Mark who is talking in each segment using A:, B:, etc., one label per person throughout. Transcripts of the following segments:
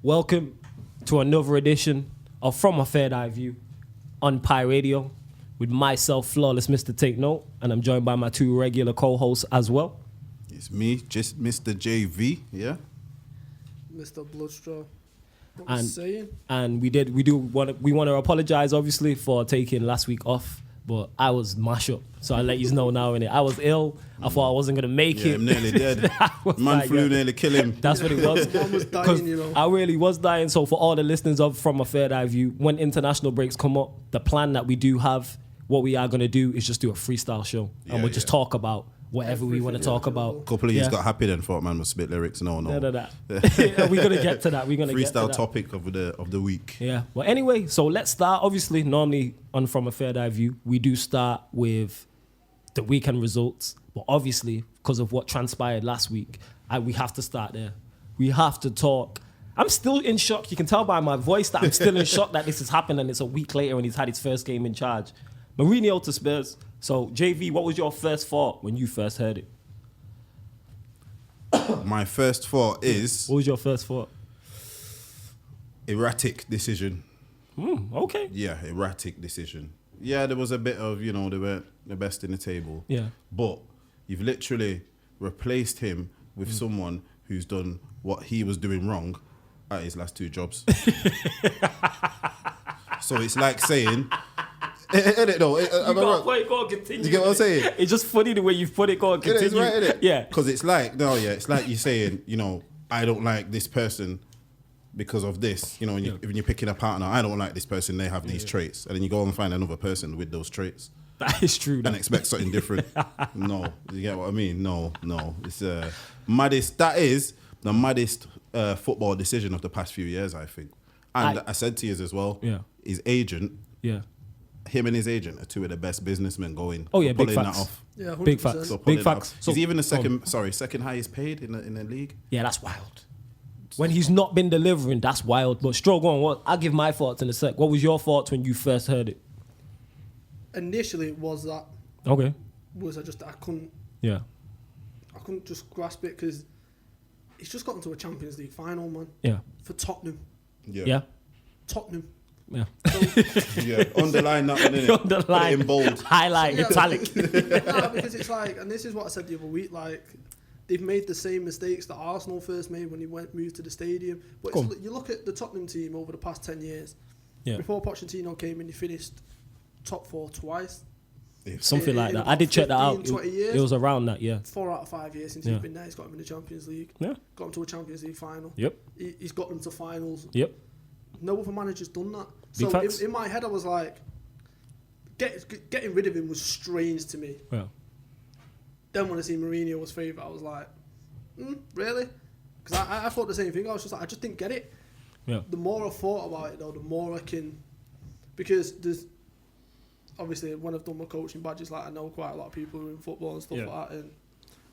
A: Welcome to another edition of From a Third Eye View on Pi Radio with myself, Flawless Mr. Take Note, and I'm joined by my two regular co-hosts as well.
B: It's me, just Mr. JV, yeah?
C: Mr. Bloodstraw. What was saying?
A: And we want to apologize, obviously, for taking last week off, but I was mash up, so I'll let you know now, innit? I was ill. I thought I wasn't going to make it.
B: I'm nearly dead. Man flu nearly kill him.
A: That's what it was.
C: Man was dying, you know.
A: I really was dying. So for all the listeners of From a Third Eye View, when international breaks come up, the plan that we do have, what we are going to do is just do a freestyle show. And we'll just talk about whatever we want to talk about.
B: A couple of you got happy then, thought man would spit lyrics. No.
A: We're going to get to that. We're going to get to that.
B: Freestyle topic of the week.
A: Yeah. Well, anyway, so let's start. Obviously, normally on From a Third Eye View, we do start with the weekend results. But obviously, because of what transpired last week, we have to start there. We have to talk. I'm still in shock. You can tell by my voice that I'm still in shock that this has happened and it's a week later and he's had his first game in charge. Mourinho to Spurs. So, JV, what was your first thought when you first heard it?
B: My first thought is...
A: What was your first thought?
B: Erratic decision.
A: Okay.
B: Yeah, erratic decision. Yeah, there was a bit of, they weren't the best in the table.
A: Yeah.
B: But you've literally replaced him with someone who's done what he was doing wrong at his last two jobs. So it's like saying...
A: Go on, continue.
B: You get what I'm saying?
A: It's just funny the way you've put it. Go on, continue.
B: It's right, isn't it?
A: Yeah.
B: Because it's like you're saying, I don't like this person because of this. When you're picking a partner, I don't like this person, they have these traits. And then you go and find another person with those traits.
A: That is true.
B: And expect something different. No. You get what I mean? No. It's maddest. That is the maddest football decision of the past few years, I think. And I said to you as well, his agent...
A: Yeah.
B: Him and his agent are two of the best businessmen going.
A: Oh yeah, big
B: pulling
A: facts.
B: that off.
C: Yeah, 100%.
A: Big facts.
B: So
A: Big facts.
B: So, he's even the second highest paid in the league.
A: Yeah, that's wild. When he's not been delivering, that's wild. But Stroh, go on. I'll give my thoughts in a sec. What was your thoughts when you first heard it?
C: Initially, it was that.
A: Okay.
C: I couldn't.
A: Yeah.
C: I couldn't just grasp it because he's just gotten to a Champions League final, man.
A: Yeah.
C: For Tottenham.
A: Yeah.
C: Tottenham.
A: Yeah.
B: Yeah. Underline that one, innit?
A: Underline.
B: Put it in bold.
A: Highlight. Italic.
C: No, because it's like, and this is what I said the other week, like, they've made the same mistakes that Arsenal first made when he moved to the stadium. But you look at the Tottenham team over the past 10 years.
A: Yeah.
C: Before Pochettino came in, he finished top 4 twice.
A: Something like that. I did check that out.
C: 20 years.
A: It was around that, yeah.
C: 4 out of 5 years since he's been there. He's got him in the Champions League.
A: Yeah.
C: Got him to a Champions League final.
A: Yep.
C: He's got them to finals.
A: Yep.
C: No other manager's done that.
A: Big
C: So
A: facts.
C: in my head, I was like, getting rid of him was strange to me.
A: Yeah.
C: Then when I see Mourinho was favourite, I was like, really? Because I thought the same thing. I was just like, I just didn't get it.
A: Yeah.
C: The more I thought about it, though, the more I can... Because there's... Obviously, when I've done my coaching badges, like, I know quite a lot of people who are in football and stuff like that, and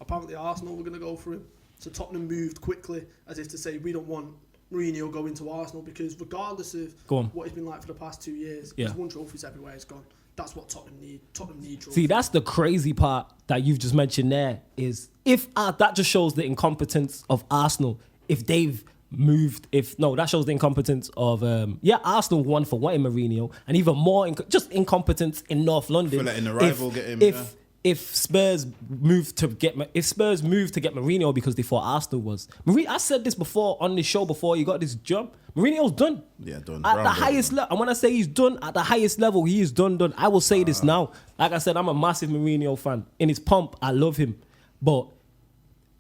C: apparently Arsenal were going to go for him. So Tottenham moved quickly, as if to say, we don't want Mourinho going to Arsenal, because regardless of what he's been like for the past 2 years, he's won trophies everywhere he's gone. That's what Tottenham need. Tottenham need trophies.
A: See, that's the crazy part that you've just mentioned there, is if that just shows the incompetence of Arsenal. If they've moved, that shows the incompetence of Arsenal won for wanting Mourinho, and even more just incompetence in North London.
B: For letting the rival get him.
A: If Spurs moved to get Mourinho because they thought Arsenal was I said this before on the show before he got this job. Mourinho's done.
B: Yeah, done.
A: At the highest level. And when I say he's done at the highest level, he is done. I will say this now. Like I said, I'm a massive Mourinho fan. In his pomp, I love him, but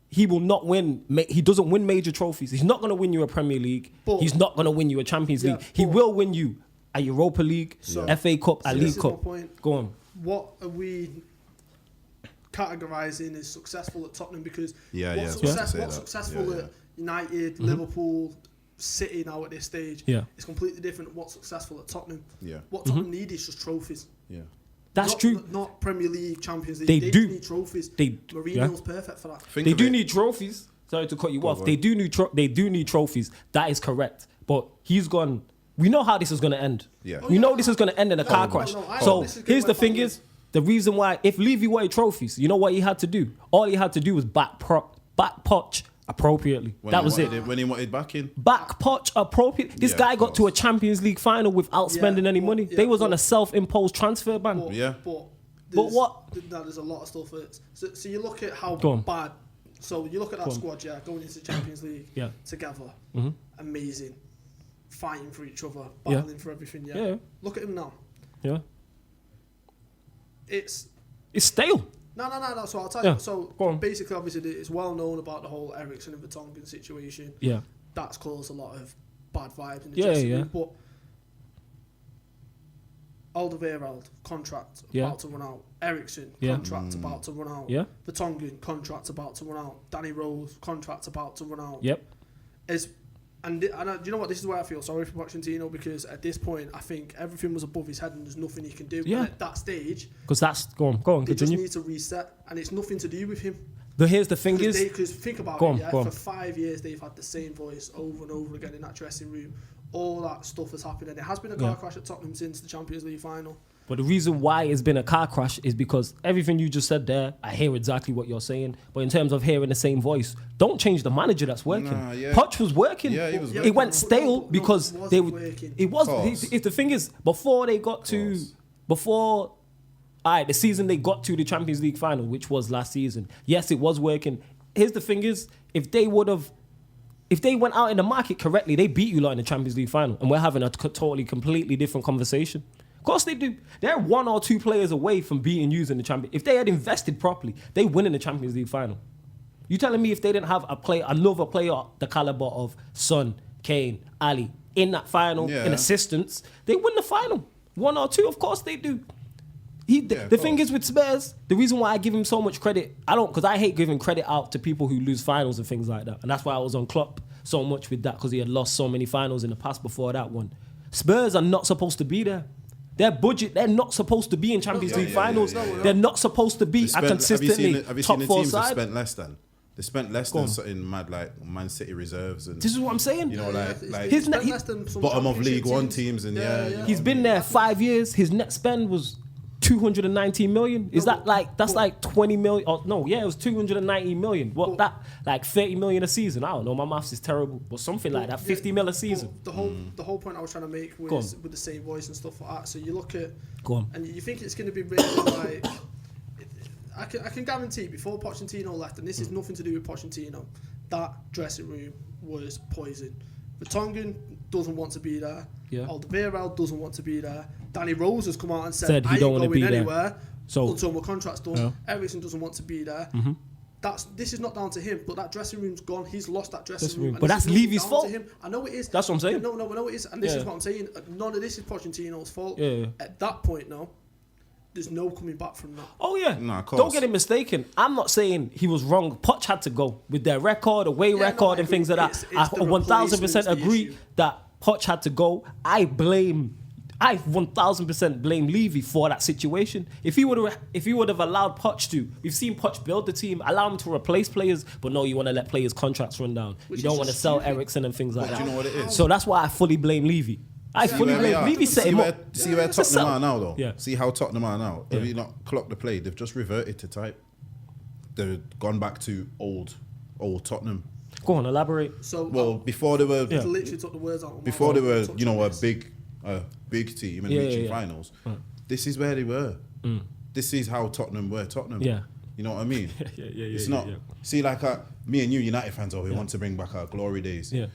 A: he will not win. He doesn't win major trophies. He's not going to win you a Premier League. But he's not going to win you a Champions League. He will win you a Europa League, FA Cup, a League Cup. Go on.
C: What are we categorising as successful at Tottenham? Because what's successful at United, Liverpool, City now at this stage is completely different to what's successful at Tottenham.
B: Yeah.
C: What Tottenham need is just trophies.
B: Yeah.
A: That's true.
C: Not Premier League, Champions League.
A: They do
C: need trophies.
A: Mourinho's
C: perfect for that.
A: They do need trophies. Sorry to cut you off. They do need trophies. That is correct. But he's gone. We know how this is going to end.
B: Yeah.
A: We know this is going to end in a car crash. So here's the thing is, the reason why, if Levy wanted trophies, you know what he had to do? All he had to do was back Poch appropriately. That was it.
B: When he wanted backing.
A: Back Poch appropriate. This guy got to a Champions League final without spending any money. They was on a self-imposed transfer ban.
C: But
A: what?
C: There's a lot of stuff. So you look at how bad. So you look at that squad, going into the Champions League together. Amazing. Fighting for each other, battling for everything. Look at him now.
A: Yeah.
C: It's
A: stale.
C: No. So I'll tell you. So basically, obviously, it's well known about the whole Eriksen and Vertonghen situation.
A: Yeah.
C: That's caused a lot of bad vibes in the dressing room. But Alderweireld, contract about to run out. Eriksen, contract about to run out. Vertonghen, contract about to run out. Danny Rose, contract about to run out. And do you know what? This is where I feel sorry for Pochettino, because at this point, I think everything was above his head and there's nothing he can do. And at that stage,
A: because that's go on, continue.
C: They just need to reset, and it's nothing to do with him.
A: But here's the thing
C: because think about it, for 5 years they've had the same voice over and over again in that dressing room. All that stuff has happened, and it has been a car crash at Tottenham since the Champions League final.
A: But the reason why it's been a car crash is because everything you just said there, I hear exactly what you're saying. But in terms of hearing the same voice, don't change the manager that's working. Poch was working.
B: Yeah, he was working.
A: It went stale because
C: they were.
A: It was. The thing is, before they got to, the season they got to the Champions League final, which was last season. Yes, it was working. Here's the thing is, if they went out in the market correctly, they beat you lot in the Champions League final, and we're having a totally, completely different conversation. Of course they do. They're 1 or 2 players away from beating you in the Champions. If they had invested properly, they win in the Champions League final. You telling me if they didn't have another player the caliber of Son, Kane, Ali in that final in assistance, they win the final. 1 or 2, of course they do. The thing is with Spurs, the reason why I give him so much credit, because I hate giving credit out to people who lose finals and things like that. And that's why I was on Klopp so much with that, because he had lost so many finals in the past before that one. Spurs are not supposed to be there. Their budget, they're not supposed to be in Champions League finals. They're not supposed to be consistently
B: have you
A: top
B: seen
A: 4
B: the teams
A: side.
B: that spent less than? They spent less than something mad like Man City reserves. And
A: this is what I'm saying.
B: You know, like
A: his
B: bottom of League One teams. And
A: he's been there 5 years. His net spend was 219 million. Is that that's like 20 million? Oh, no, it was 290 million. What that like 30 million a season? I don't know. My maths is terrible, but something like that. 50 mil a season.
C: The whole point I was trying to make was with the same voice and stuff like that. So you look at and you think it's going to be really like. I can guarantee before Pochettino left, and this is nothing to do with Pochettino, that dressing room was poison. Vertonghen doesn't want to be there. Alderweireld doesn't want to be there. Danny Rose has come out and said I ain't going anywhere until my contract's done. Eriksen doesn't want to be there. This is not down to him, but that dressing room's gone. He's lost that dressing room.
A: But that's Levy's fault.
C: I know it is.
A: That's what I'm saying.
C: No, I know it is. And this is what I'm saying. None of this is Pochettino's fault. At that point, there's no coming back from that.
A: Oh, yeah. No, of course. Don't get it mistaken. I'm not saying he was wrong. Poch had to go with their record, away record, and things like that. I 1,000% agree that Poch had to go. I 1,000% blame Levy for that situation. If he would have allowed Poch to, we've seen Poch build the team, allow him to replace players, but no, you want to let players' contracts run down. You don't want to sell Eriksen and things like that.
B: Do you know what it is?
A: So that's why I fully blame Levy. Levy set him up.
B: See where Tottenham are now, though. Yeah. See how Tottenham are now. Have you not clocked the play? They've just reverted to type. They've gone back to old Tottenham.
A: Go on, elaborate.
C: So,
B: before they were,
C: literally took the words out.
B: Before they were, a big team and reaching finals. This is where they were. This is how Tottenham were. Tottenham.
A: Yeah.
B: You know what I mean? It's not. See, like me and you, United fans, we want to bring back our glory days. Yeah.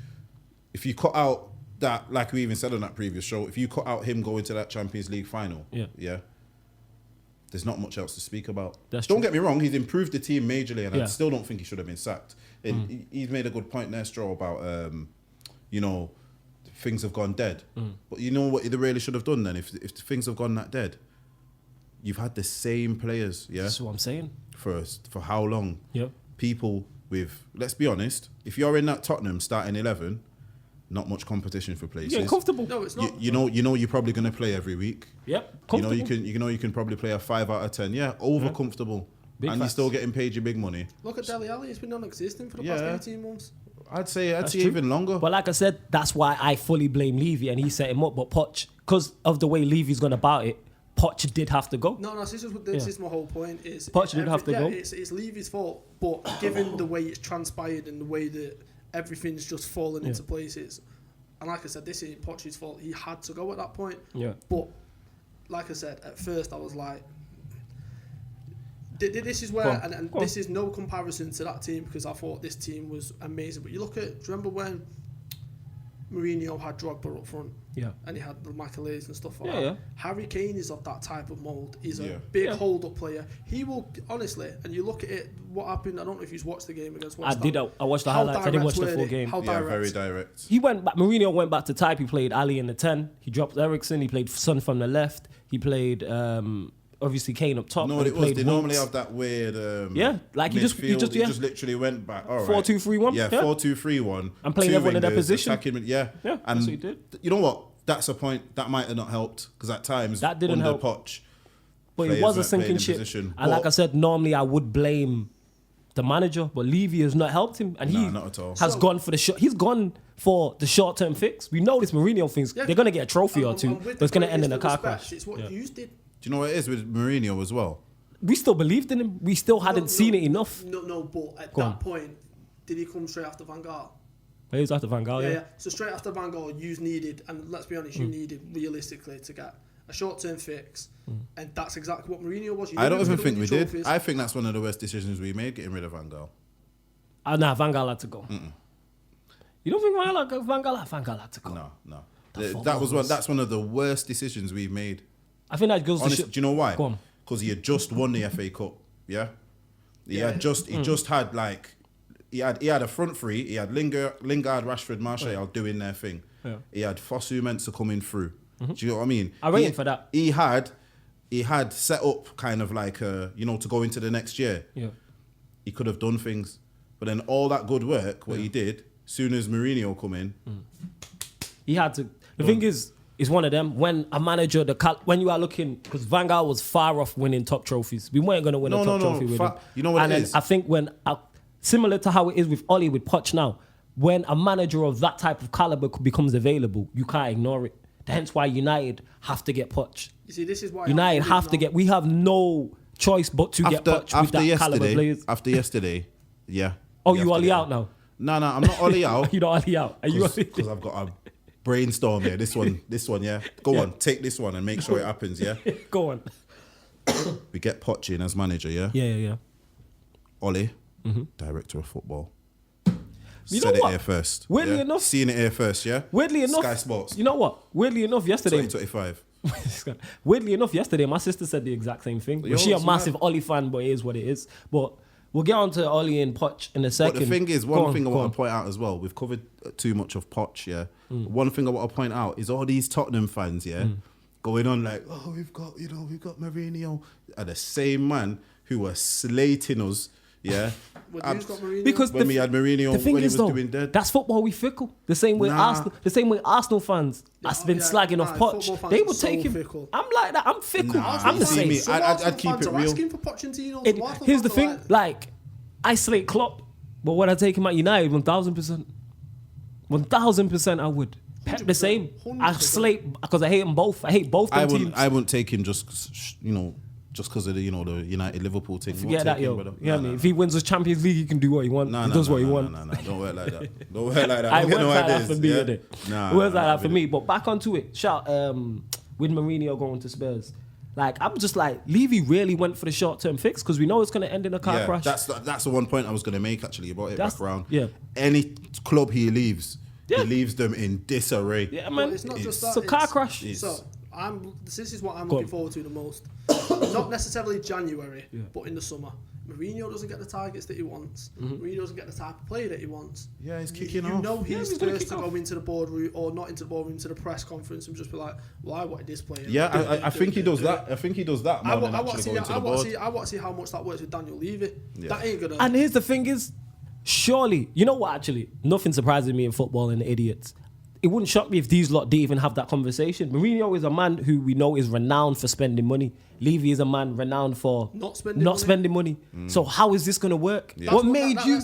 B: If you cut out that, like we even said on that previous show, if you cut out him going to that Champions League final, there's not much else to speak about. Don't get me wrong, he's improved the team majorly, and I still don't think he should have been sacked. And he's made a good point there, Stroh, about things have gone dead. But you know what they really should have done then? If things have gone that dead, you've had the same players,
A: That's what I'm saying.
B: For how long?
A: Yep.
B: People with, let's be honest, if you're in that Tottenham starting 11, not much competition for places.
A: Yeah, comfortable.
C: No, it's not.
B: You know you're probably going to play every week.
A: Yep, comfortable.
B: You can probably play a 5 out of 10. Yeah, over comfortable. Big and facts. You're still getting paid your big money.
C: Look at Dele Alli, it's been non-existent for the past 18 months.
B: I'd say even longer.
A: But like I said, that's why I fully blame Levy and he set him up. But Poch, because of the way Levy's gone about it, Poch did have to go.
C: No, this is my whole point. Is
A: Poch did have to go.
C: It's Levy's fault, but given the way it's transpired and the way that everything's just fallen into places, and like I said, this isn't Poch's fault. He had to go at that point.
A: Yeah.
C: But like I said, at first I was like, this is where, and this is no comparison to that team because I thought this team was amazing. But you look at, do you remember when Mourinho had Drogba up front?
A: Yeah.
C: And he had the Michaelis and stuff like
A: that.
C: Yeah. Harry Kane is of that type of mould. He's a big hold-up player. He will, honestly, and you look at it, what happened, I don't know if you've watched the game against West Ham.
A: I watched the highlights. I didn't watch the full game.
C: How direct?
B: Very direct.
A: Mourinho went back to type. He played Ali in the 10. He dropped Eriksen. He played Son from the left. He played... obviously Kane up top.
B: No, it was. They normally have that weird.
A: He just
B: literally went back. All right.
A: 4-2-3-1.
B: Yeah, 4-2-3-1.
A: And playing everyone in their position.
B: And
A: that's what he did.
B: You know what? That's a point that might have not helped because at times
A: that didn't
B: under
A: help.
B: Poch,
A: but it was a sinking ship. And like I said, normally I would blame the manager, but Levy has not helped him, and he
B: not at all.
A: has gone for the short. He's gone for the short-term fix. We know this Mourinho things. They're going to get a trophy or two, but it's going to end in a car crash.
C: It's what you did.
B: Do you know what it is with Mourinho as well?
A: We still believed in him. We still hadn't seen it enough.
C: No, but at that point, did he come straight after Van Gaal?
A: He was after Van Gaal, yeah.
C: So straight after Van Gaal, you needed, and let's be honest, you needed realistically to get a short-term fix, and that's exactly what Mourinho was.
B: I don't even think we did. I think that's one of the worst decisions we made, getting rid of Van Gaal.
A: Nah, Van Gaal had to go. You don't think Van Gaal had to go?
B: No. That's one of the worst decisions we've made.
A: I think that goes to
B: do you know why? Because he had just won the FA Cup. Yeah, he just had like he had a front three. He had Lingard, Rashford, Martial doing their thing. Yeah. He had Fosu Mensah coming through. Do you know what I mean?
A: I'm waiting for that.
B: He had set up kind of like to go into the next year.
A: Yeah,
B: he could have done things, but then all that good work, what he did, soon as Mourinho come in,
A: he had to. The thing is one of them. When a manager, when you are looking, because Van Gaal was far off winning top trophies. We weren't going to win a top trophy with him.
B: You know what it is?
A: I think similar to how it is with Ollie, with Poch now, when a manager of that type of caliber becomes available, you can't ignore it. Hence why United have to get Poch.
C: You see, this is why
A: United have to get. We have no choice but to get Poch with that caliber players.
B: After yesterday, yeah.
A: Oh, you Ollie out now?
B: No, I'm not Ollie out.
A: You're not Ollie out. Are you?
B: Because I've got a brainstorm here. This one, yeah. Go on, take this one and make sure it happens, yeah.
A: Go on.
B: We get Poch in as manager, yeah.
A: Yeah.
B: Ollie, director of football.
A: You
B: Said
A: know
B: it
A: what?
B: here first.
A: Weirdly enough,
B: seeing it here first, yeah.
A: Weirdly enough,
B: Sky Sports.
A: You know what? Weirdly enough, yesterday.
B: 2025.
A: Weirdly enough, yesterday my sister said the exact same thing. She's a massive Ollie fan, but it is what it is. But we'll get on to Ollie and Poch in a second.
B: But the thing is, one thing I want to point out as well. We've covered too much of Poch, yeah. One thing I want to point out is all these Tottenham fans, yeah, going on like, oh, we've got Mourinho, are the same man who were slating us. Yeah,
A: because
B: when we had Mourinho,
A: the thing
B: when
A: is,
B: he was doing dead.
A: That's football. We fickle the same way Arsenal fans has been slagging off Poch. They would take him. Fickle. I'm like that. I'm fickle. I'm the same.
B: I'd keep it real.
C: Asking for Pochettino.
A: Here's the thing. Like, I slate Klopp, but would I take him at United? 1,000%. 1,000% I would. Pep the same. 100%. I slate because I hate them both. I hate both them teams.
B: I wouldn't take him just because of the United Liverpool thing.
A: Forget that, yo. If he wins the Champions League, he can do what he wants. He does what he wants.
B: No, don't work like that. Don't work like that.
A: I went like that for me,
B: yeah?
A: It was like that for me. But back onto it. Shout with Mourinho going to Spurs. Like, I'm just like, Levy really went for the short-term fix because we know it's going to end in a car crash. That's
B: the one point I was going to make, actually. You brought it back around.
A: Yeah.
B: Any club he leaves, he leaves them in disarray.
A: Yeah, man.
C: Well, it's not just that.
A: It's a car crash.
C: This is what I'm looking forward to the most. Not necessarily January, but in the summer. Mourinho doesn't get the targets that he wants. Mourinho doesn't get the type of player that he wants.
B: Yeah, he's kicking off.
C: You know he's first to go into the boardroom, or not into the boardroom, to the press conference and just be like, well, I wanted this player.
B: Yeah, I think he does that. I think he does that more than actually going to the board.
C: I want to see how much that works with Daniel Levy. Yeah. That ain't gonna...
A: And here's the thing is, surely, you know what, actually, nothing surprises me in football and idiots. It wouldn't shock me if these lot didn't even have that conversation. Mourinho is a man who we know is renowned for spending money. Levy is a man renowned for not spending money. So how is this going to work? Yeah. What made Levy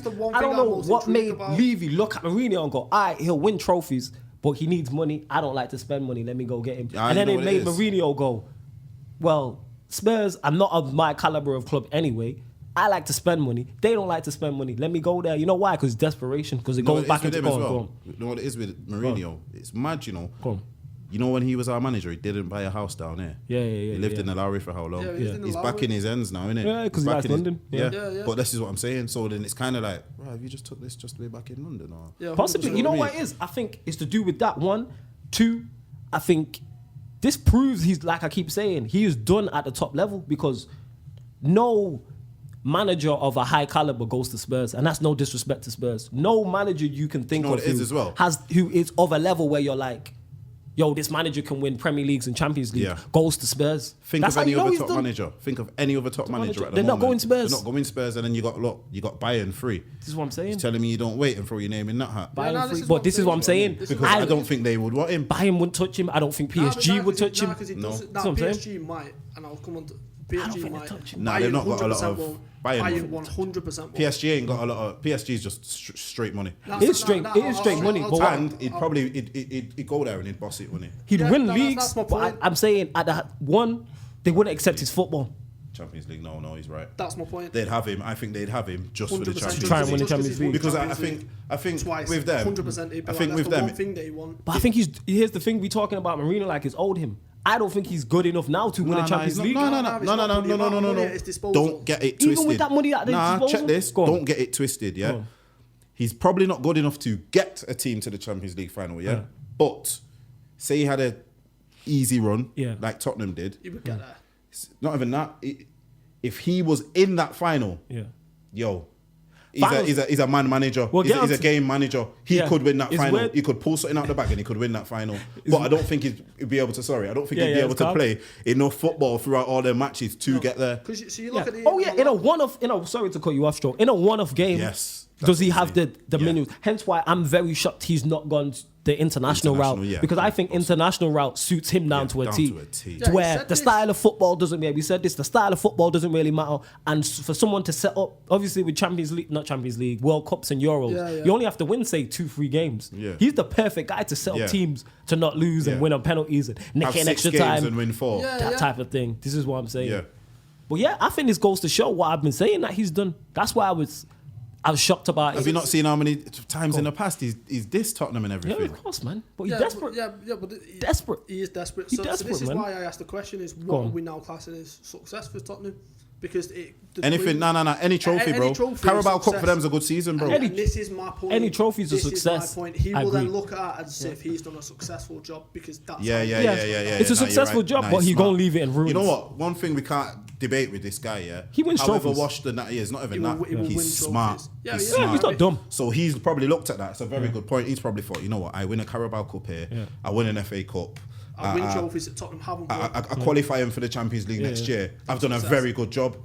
A: look at Mourinho and go, all right, he'll win trophies, but he needs money. I don't like to spend money. Let me go get him. And then it made Mourinho go, well, Spurs are not of my caliber of club anyway. I like to spend money. They don't like to spend money. Let me go there. You know why? Because desperation. Because it goes back into
B: go on.
A: You
B: know what it is with Mourinho? It's mad, you know. You know when he was our manager, he didn't buy a house down there.
A: Yeah.
B: He lived in the Lowry for how long? He's back in his ends now, isn't it?
A: Yeah, because he's back in London.
B: Yeah. But this is what I'm saying. So then it's kind of like, right, have you just took this just to be back in London? Or?
C: Yeah,
A: possibly. You know what it is? I think it's to do with that. 1, 2, I think this proves he's, like I keep saying, he is done at the top level because no manager of a high caliber goes to Spurs, and that's no disrespect to Spurs. No manager you can think of who is of a level where you're like, yo, this manager can win Premier Leagues and Champions League, goes to Spurs.
B: Think of any other top manager. Think of any other top manager at the moment.
A: They're not going Spurs.
B: They're not going Spurs, and then you got Bayern free.
A: This is what I'm saying.
B: He's telling me you don't wait and throw your name in that hat.
A: Bayern free. But this is what I'm saying.
B: Because I don't think they would want him.
A: Bayern wouldn't touch him. I don't think PSG would touch him.
C: No, PSG might, and I'll come on to PSG might.
B: Nah, they've not got a lot of
C: Bayern 100%.
B: PSG ain't got a lot of. PSG's just straight money.
A: It is straight money.
B: And he'd go there and he'd boss it, wouldn't he?
A: He'd win leagues. But I'm saying at that one, they wouldn't accept his football.
B: Champions League, no, he's right.
C: That's my point.
B: They'd have him. I think they'd have him just for the Champions League.
A: Try and win the Champions League.
B: Because I think
C: twice,
B: with them,
C: 100%.
B: I think with them,
C: one thing they want.
A: But I think here's the thing: we talking about Mourinho like it's owed him. I don't think he's good enough now to win a Champions League.
B: No. Don't get it twisted.
A: Even with that money at their disposal.
B: Check this. Don't get it twisted. Yeah, he's probably not good enough to get a team to the Champions League final. Yeah, but say he had a easy run, like Tottenham did.
C: He would get there.
B: Not even that. If he was in that final, he's a man manager. He's a game manager. He could win that final. Weird. He could pull something out the bag and he could win that final. But I don't think he'd be able to. I don't think he'd be able to play enough football throughout all their matches to get there.
C: So you look at the
A: in a one-off. Sorry to cut you off, Stroll. In a one-off game, does he have the minutes? Hence why I'm very shocked he's not gone the international route because I think international route suits him down to a T. To where the style of football doesn't. We said this. The style of football doesn't really matter, and for someone to set up, obviously with not Champions League, World Cups and Euros, you only have to win say 2-3 games. He's the perfect guy to set up teams to not lose and win on penalties and nick in extra time
B: and win 4.
A: That type of thing. This is what I'm saying. But I think this goes to show what I've been saying that he's done. That's why I was shocked about it.
B: Have you not seen how many times in the past he's dissed Tottenham and everything?
A: Yeah, of course, man. But he's desperate. Desperate.
C: He is desperate.
A: He's
C: So
A: desperate,
C: this is
A: man.
C: why I asked the question: is what are we now classing as success for Tottenham? Because
B: anything, any trophy, bro. Carabao Cup for them is a good season, bro.
C: And this is my point.
A: Any trophy is a success.
C: This is my point. He will then look at it as if he's done a successful job because that's
A: It's a successful job, but he's gonna leave it in ruins.
B: You know what? One thing we can't debate with this guy,
A: he wins trophies.
B: However washed than that he is, not even that. He's smart.
C: He's
B: smart.
A: He's not dumb.
B: So he's probably looked at that. It's a very good point. He's probably thought, you know what? I win a Carabao Cup here. I win an FA Cup.
C: I win trophies that Tottenham haven't won.
B: I qualify him for the Champions League next year. I've done a very good job.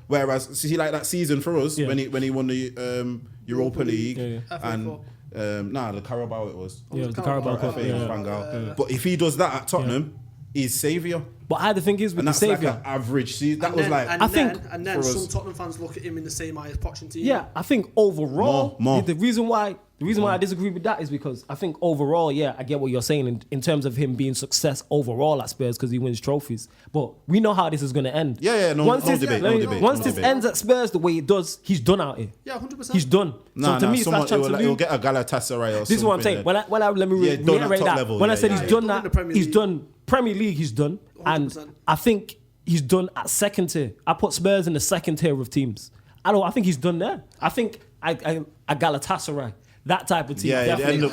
B: Whereas, see, like that season for us when he won the Europa League and the Carabao it was.
A: The Carabao Cup.
B: But if he does that at Tottenham, he's saviour.
A: But I the thing is with the saviour,
B: like an average season. That was like
C: and then some Tottenham fans look at him in the same eye as Pochettino.
A: Yeah, I think overall,
B: more.
A: The reason why I disagree with that is because I think overall, I get what you're saying in terms of him being success overall at Spurs because he wins trophies. But we know how this is going to end.
B: No debate.
A: Once this ends at Spurs the way it does, he's done out here.
C: Yeah, 100%.
A: He's done. So to me, it's that chance to
B: he'll get a Galatasaray or
A: this is what I'm saying. Let me reiterate that. When I said he's done that, he's done Premier League. He's done, 100%. And I think he's done at second tier. I put Spurs in the second tier of teams. I think he's done there. I think a Galatasaray. That type of team.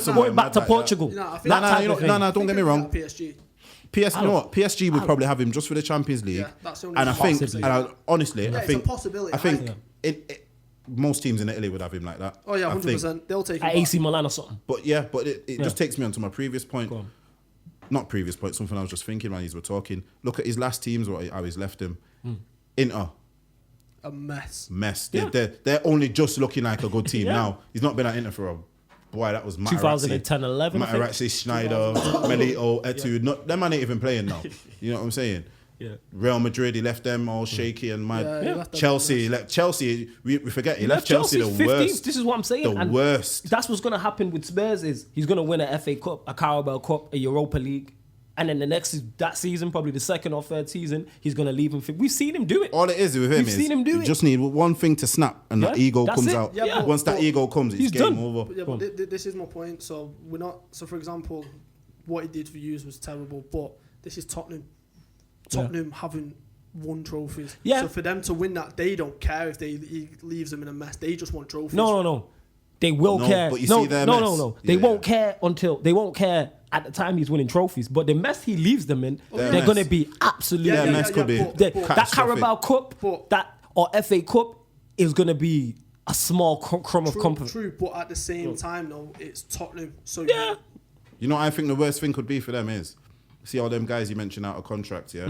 A: Going back to Portugal.
B: Don't get me wrong. PSG, you know what? PSG would probably have him just for the Champions League.
C: That's the only
B: and I think, honestly, I think,
C: it's a possibility.
B: I think most teams in Italy would have him like that.
C: Oh yeah, 100%. They'll take him
A: at AC Milan or something.
B: But it just takes me on to my previous point. Not previous point. Something I was just thinking when you were talking. Look at his last teams. How he's left him. Inter.
C: A mess.
B: They're only just looking like a good team now. He's not been at Inter for that was Materazzi.
A: 2010-11.
B: Materazzi, Schneider, Melito, Etude. Them man ain't even playing now. You know what I'm saying?
A: Yeah.
B: Real Madrid, he left them all shaky and mad. Chelsea, we forget he left Chelsea the
A: 15th.
B: worst.
A: This is what I'm saying.
B: The worst.
A: That's what's going to happen with Spurs is he's going to win an FA Cup, a Carabao Cup, a Europa League, And then that season, probably the second or third season, he's going to leave him. We've seen him do it.
B: All it is with him
A: We've seen him do
B: you
A: it.
B: just need one thing to snap and that ego
A: that's
B: comes
A: it.
B: out.
A: Yeah,
B: Once that ego comes, it's game
A: done.
B: over.
C: Yeah, but this is my point. So we're not. So for example, what he did for you was terrible, but this is Tottenham. Tottenham haven't won trophies.
A: Yeah.
C: So for them to win that, they don't care if he leaves them in a mess. They just want trophies.
A: No. They will care.
B: But you see their mess.
A: No. They won't care they won't care at the time he's winning trophies. But the mess he leaves them in, they're going to be absolutely.
B: Their mess could be
A: that Carabao Cup, or FA Cup is going to be a small crumb of comfort.
C: True, but at the same time, though, it's Tottenham. So
A: yeah.
B: You know, I think the worst thing could be for them is, see all them guys you mentioned out of contract, yeah?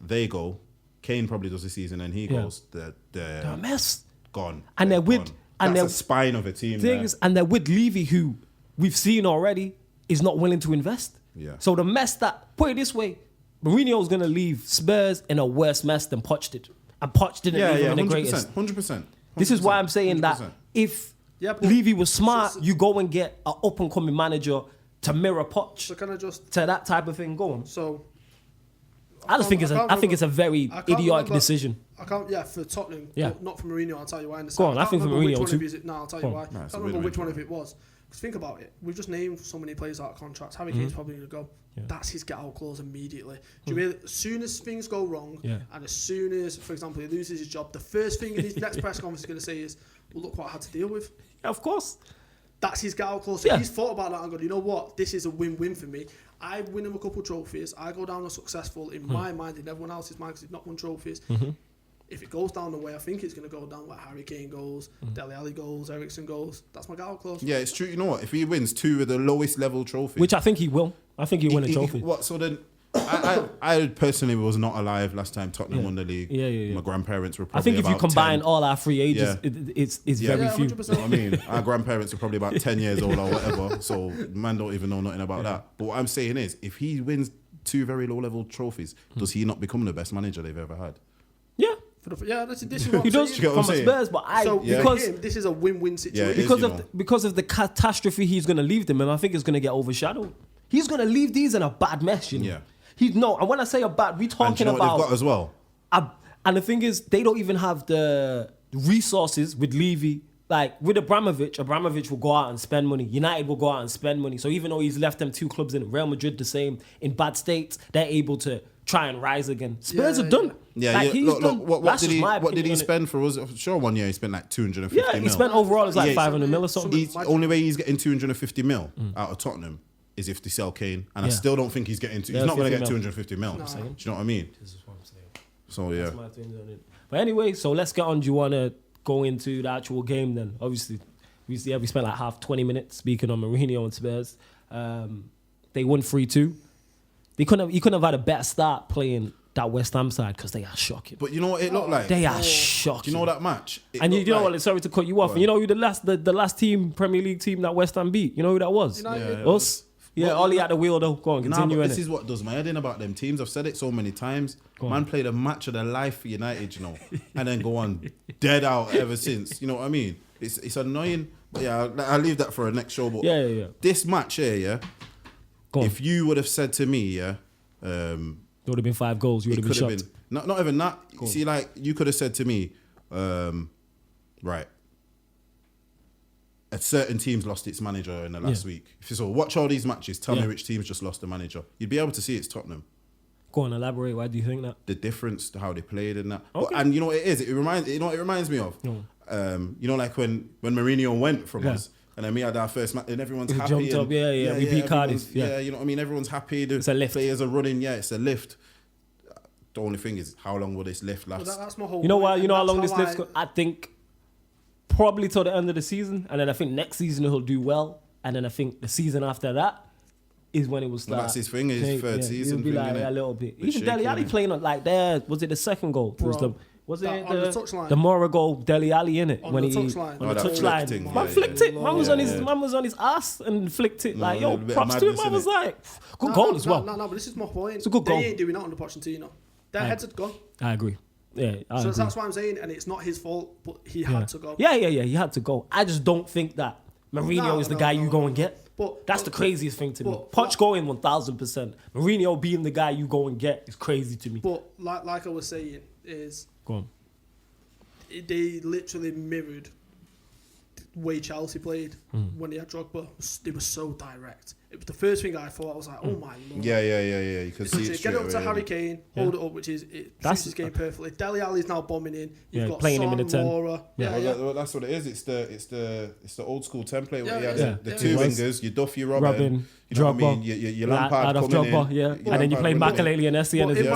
B: They go. Kane probably does the season and he goes. They're
A: a mess.
B: Gone.
A: And they're with...
B: Gone.
A: And
B: that's the spine of a team.
A: And they're with Levy, who we've seen already is not willing to invest.
B: Yeah.
A: So the mess put it this way, Mourinho's going to leave Spurs in a worse mess than Poch did. And Poch didn't leave him in the greatest.
B: 100%.
A: This is why I'm saying 100%. That if Levy was smart, you go and get an up-and-coming manager to mirror Poch.
C: So can I just...
A: To that type of thing going.
C: So...
A: I think it's a very idiotic decision.
C: I can't, for Tottenham, not for Mourinho. I'll tell you why.
A: Go on, I think for Mourinho too.
C: I'll tell you why. I can't remember which one of it was. Because think about it, we've just named so many players out of contracts. Harry Kane's probably going to go. Yeah. That's his get out clause immediately. Do you really, as soon as things go wrong, and as soon as, for example, he loses his job, the first thing in his next press conference is going to say is, "Well, look what I had to deal with."
A: Yeah, of course.
C: That's his get out clause. So he's thought about that and gone, you know what? This is a win-win for me. I win him a couple of trophies. I go down as successful in my mind, in everyone else's mind, because he's not won trophies. If it goes down the way I think it's going to go down, like Harry Kane goes, Dele Alli goes, Eriksen goes, that's my get out clause.
B: Yeah, it's true. You know what? If he wins 2 of the lowest level trophies,
A: which I think he will, I think he'll win a trophy.
B: So then, I personally was not alive last time Tottenham won the league. Yeah. My grandparents were probably.
A: I think if you combine
B: 10.
A: all our free ages, it's very few.
C: 100%.
B: You know what I mean, our grandparents are probably about 10 years old or whatever, so man don't even know nothing about that. But what I'm saying is, if he wins 2 very low level trophies, does he not become the best manager they've ever had?
A: Yeah.
C: This is what
A: he does from Spurs, but
C: because him, this is a win-win situation.
A: Because of the catastrophe he's going to leave them, and I think it's going to get overshadowed. He's going to leave these in a bad mess, you know. And when I say a bad, we talking about
B: what they've got as well.
A: And the thing is, they don't even have the resources with Levy. Like with Abramovich will go out and spend money. United will go out and spend money. So even though he's left them 2 clubs in Real Madrid the same in bad states, they're able to try and rise again. Spurs are done.
B: What did he spend for us? Sure, one year he spent like 250 mil.
A: Yeah, he spent overall it's like 500 mil or something.
B: Only way he's getting 250 mil out of Tottenham is if they sell Kane, and I still don't think he's getting. He's not going to get 250 mil. Do you know what I mean?
A: This is what I'm saying.
B: So yeah.
A: That's my things on it. But anyway, so let's get on. Do you want to go into the actual game then? Obviously, we spent like 20 minutes speaking on Mourinho and Spurs. They won 3-2. He couldn't have had a better start playing that West Ham side because they are shocking.
B: But you know what it looked like?
A: They are shocking.
B: Do you know that match?
A: And you know what? Sorry to cut you off. And you know who the last team, Premier League team that West Ham beat? You know who that was? Us. Yeah, Ollie at the wheel though. Go on, continue.
B: This is what does my head in about them teams. I've said it so many times. Man played a match of their life for United, you know, and then go on dead out ever since. You know what I mean? It's annoying. But yeah, I'll leave that for a next show. But this match here, if you would have said to me, it
A: would have been 5 goals. You would have been shocked.
B: Not even that. See, like you could have said to me, right. A certain team's lost its manager in the last week. If you so watch all these matches, tell me which team's just lost the manager. You'd be able to see it's Tottenham.
A: Go on, elaborate. Why do you think that?
B: The difference to how they played and that. Okay. And you know what it is? It reminds me of? You know, like when Mourinho went from us, and then we had our first match, and everyone's happy.
A: Jumped up, we beat Cardiff.
B: Yeah, you know what I mean? Everyone's happy.
A: It's a lift.
B: Players are running. Yeah, it's a lift. The only thing is, how long will this lift last?
C: Well, that's my whole.
A: You know why? You know how long this lift's? I think probably till the end of the season, and then I think next season he'll do well, and then I think the season after that is when it will start.
B: Well, that's his thing. His third season.
A: He'll be like a little bit. Even Dele Alli playing on like there. Was it the second goal? Was it the touchline? The Mora goal? Dele Alli in it
C: on the touchline.
A: On the touchline. Man flicked it. Man was on his ass and flicked it. Like yo, props to him. Man was like good goal as well.
C: No, but this is my point.
A: It's a good goal.
C: They ain't doing that under Pochettino. Their heads had gone.
A: I agree. Yeah,
C: so that's what I'm saying, and it's not his fault, but he had to go.
A: Yeah, he had to go. I just don't think that Mourinho is the guy you go and get. That's the craziest thing to me.
C: but-
A: Poch going 1,000%. Mourinho being the guy you go and get is crazy to me.
C: But like I was saying, is
A: Go on.
C: they literally mirrored the way Chelsea played when they had Drogba. They were so direct. It was the first thing I thought. I was like, oh my lord.
B: Yeah. You could see it
C: Get it up
B: straight
C: to
B: away,
C: Harry
B: innit?
C: Kane, hold it up, which is it suits his game perfectly. Dele Alli's now bombing in. You've got
A: playing him in
C: Son,
A: the 10.
C: Laura.
B: Well, that's what it is. It's the old school template.
C: Yeah,
B: Where you have
C: yeah.
B: the
C: Yeah.
B: two
A: It was.
B: wingers, you Duffy,
A: Robin,
B: you know what I
A: Drogba.
B: mean? Your Lampard
A: Out of
B: coming
A: Drogba,
B: in.
A: yeah.
B: Your
A: And then you
B: Lampard
A: play
B: coming in.
A: Makelele and Essien
C: But
A: as
C: in
A: a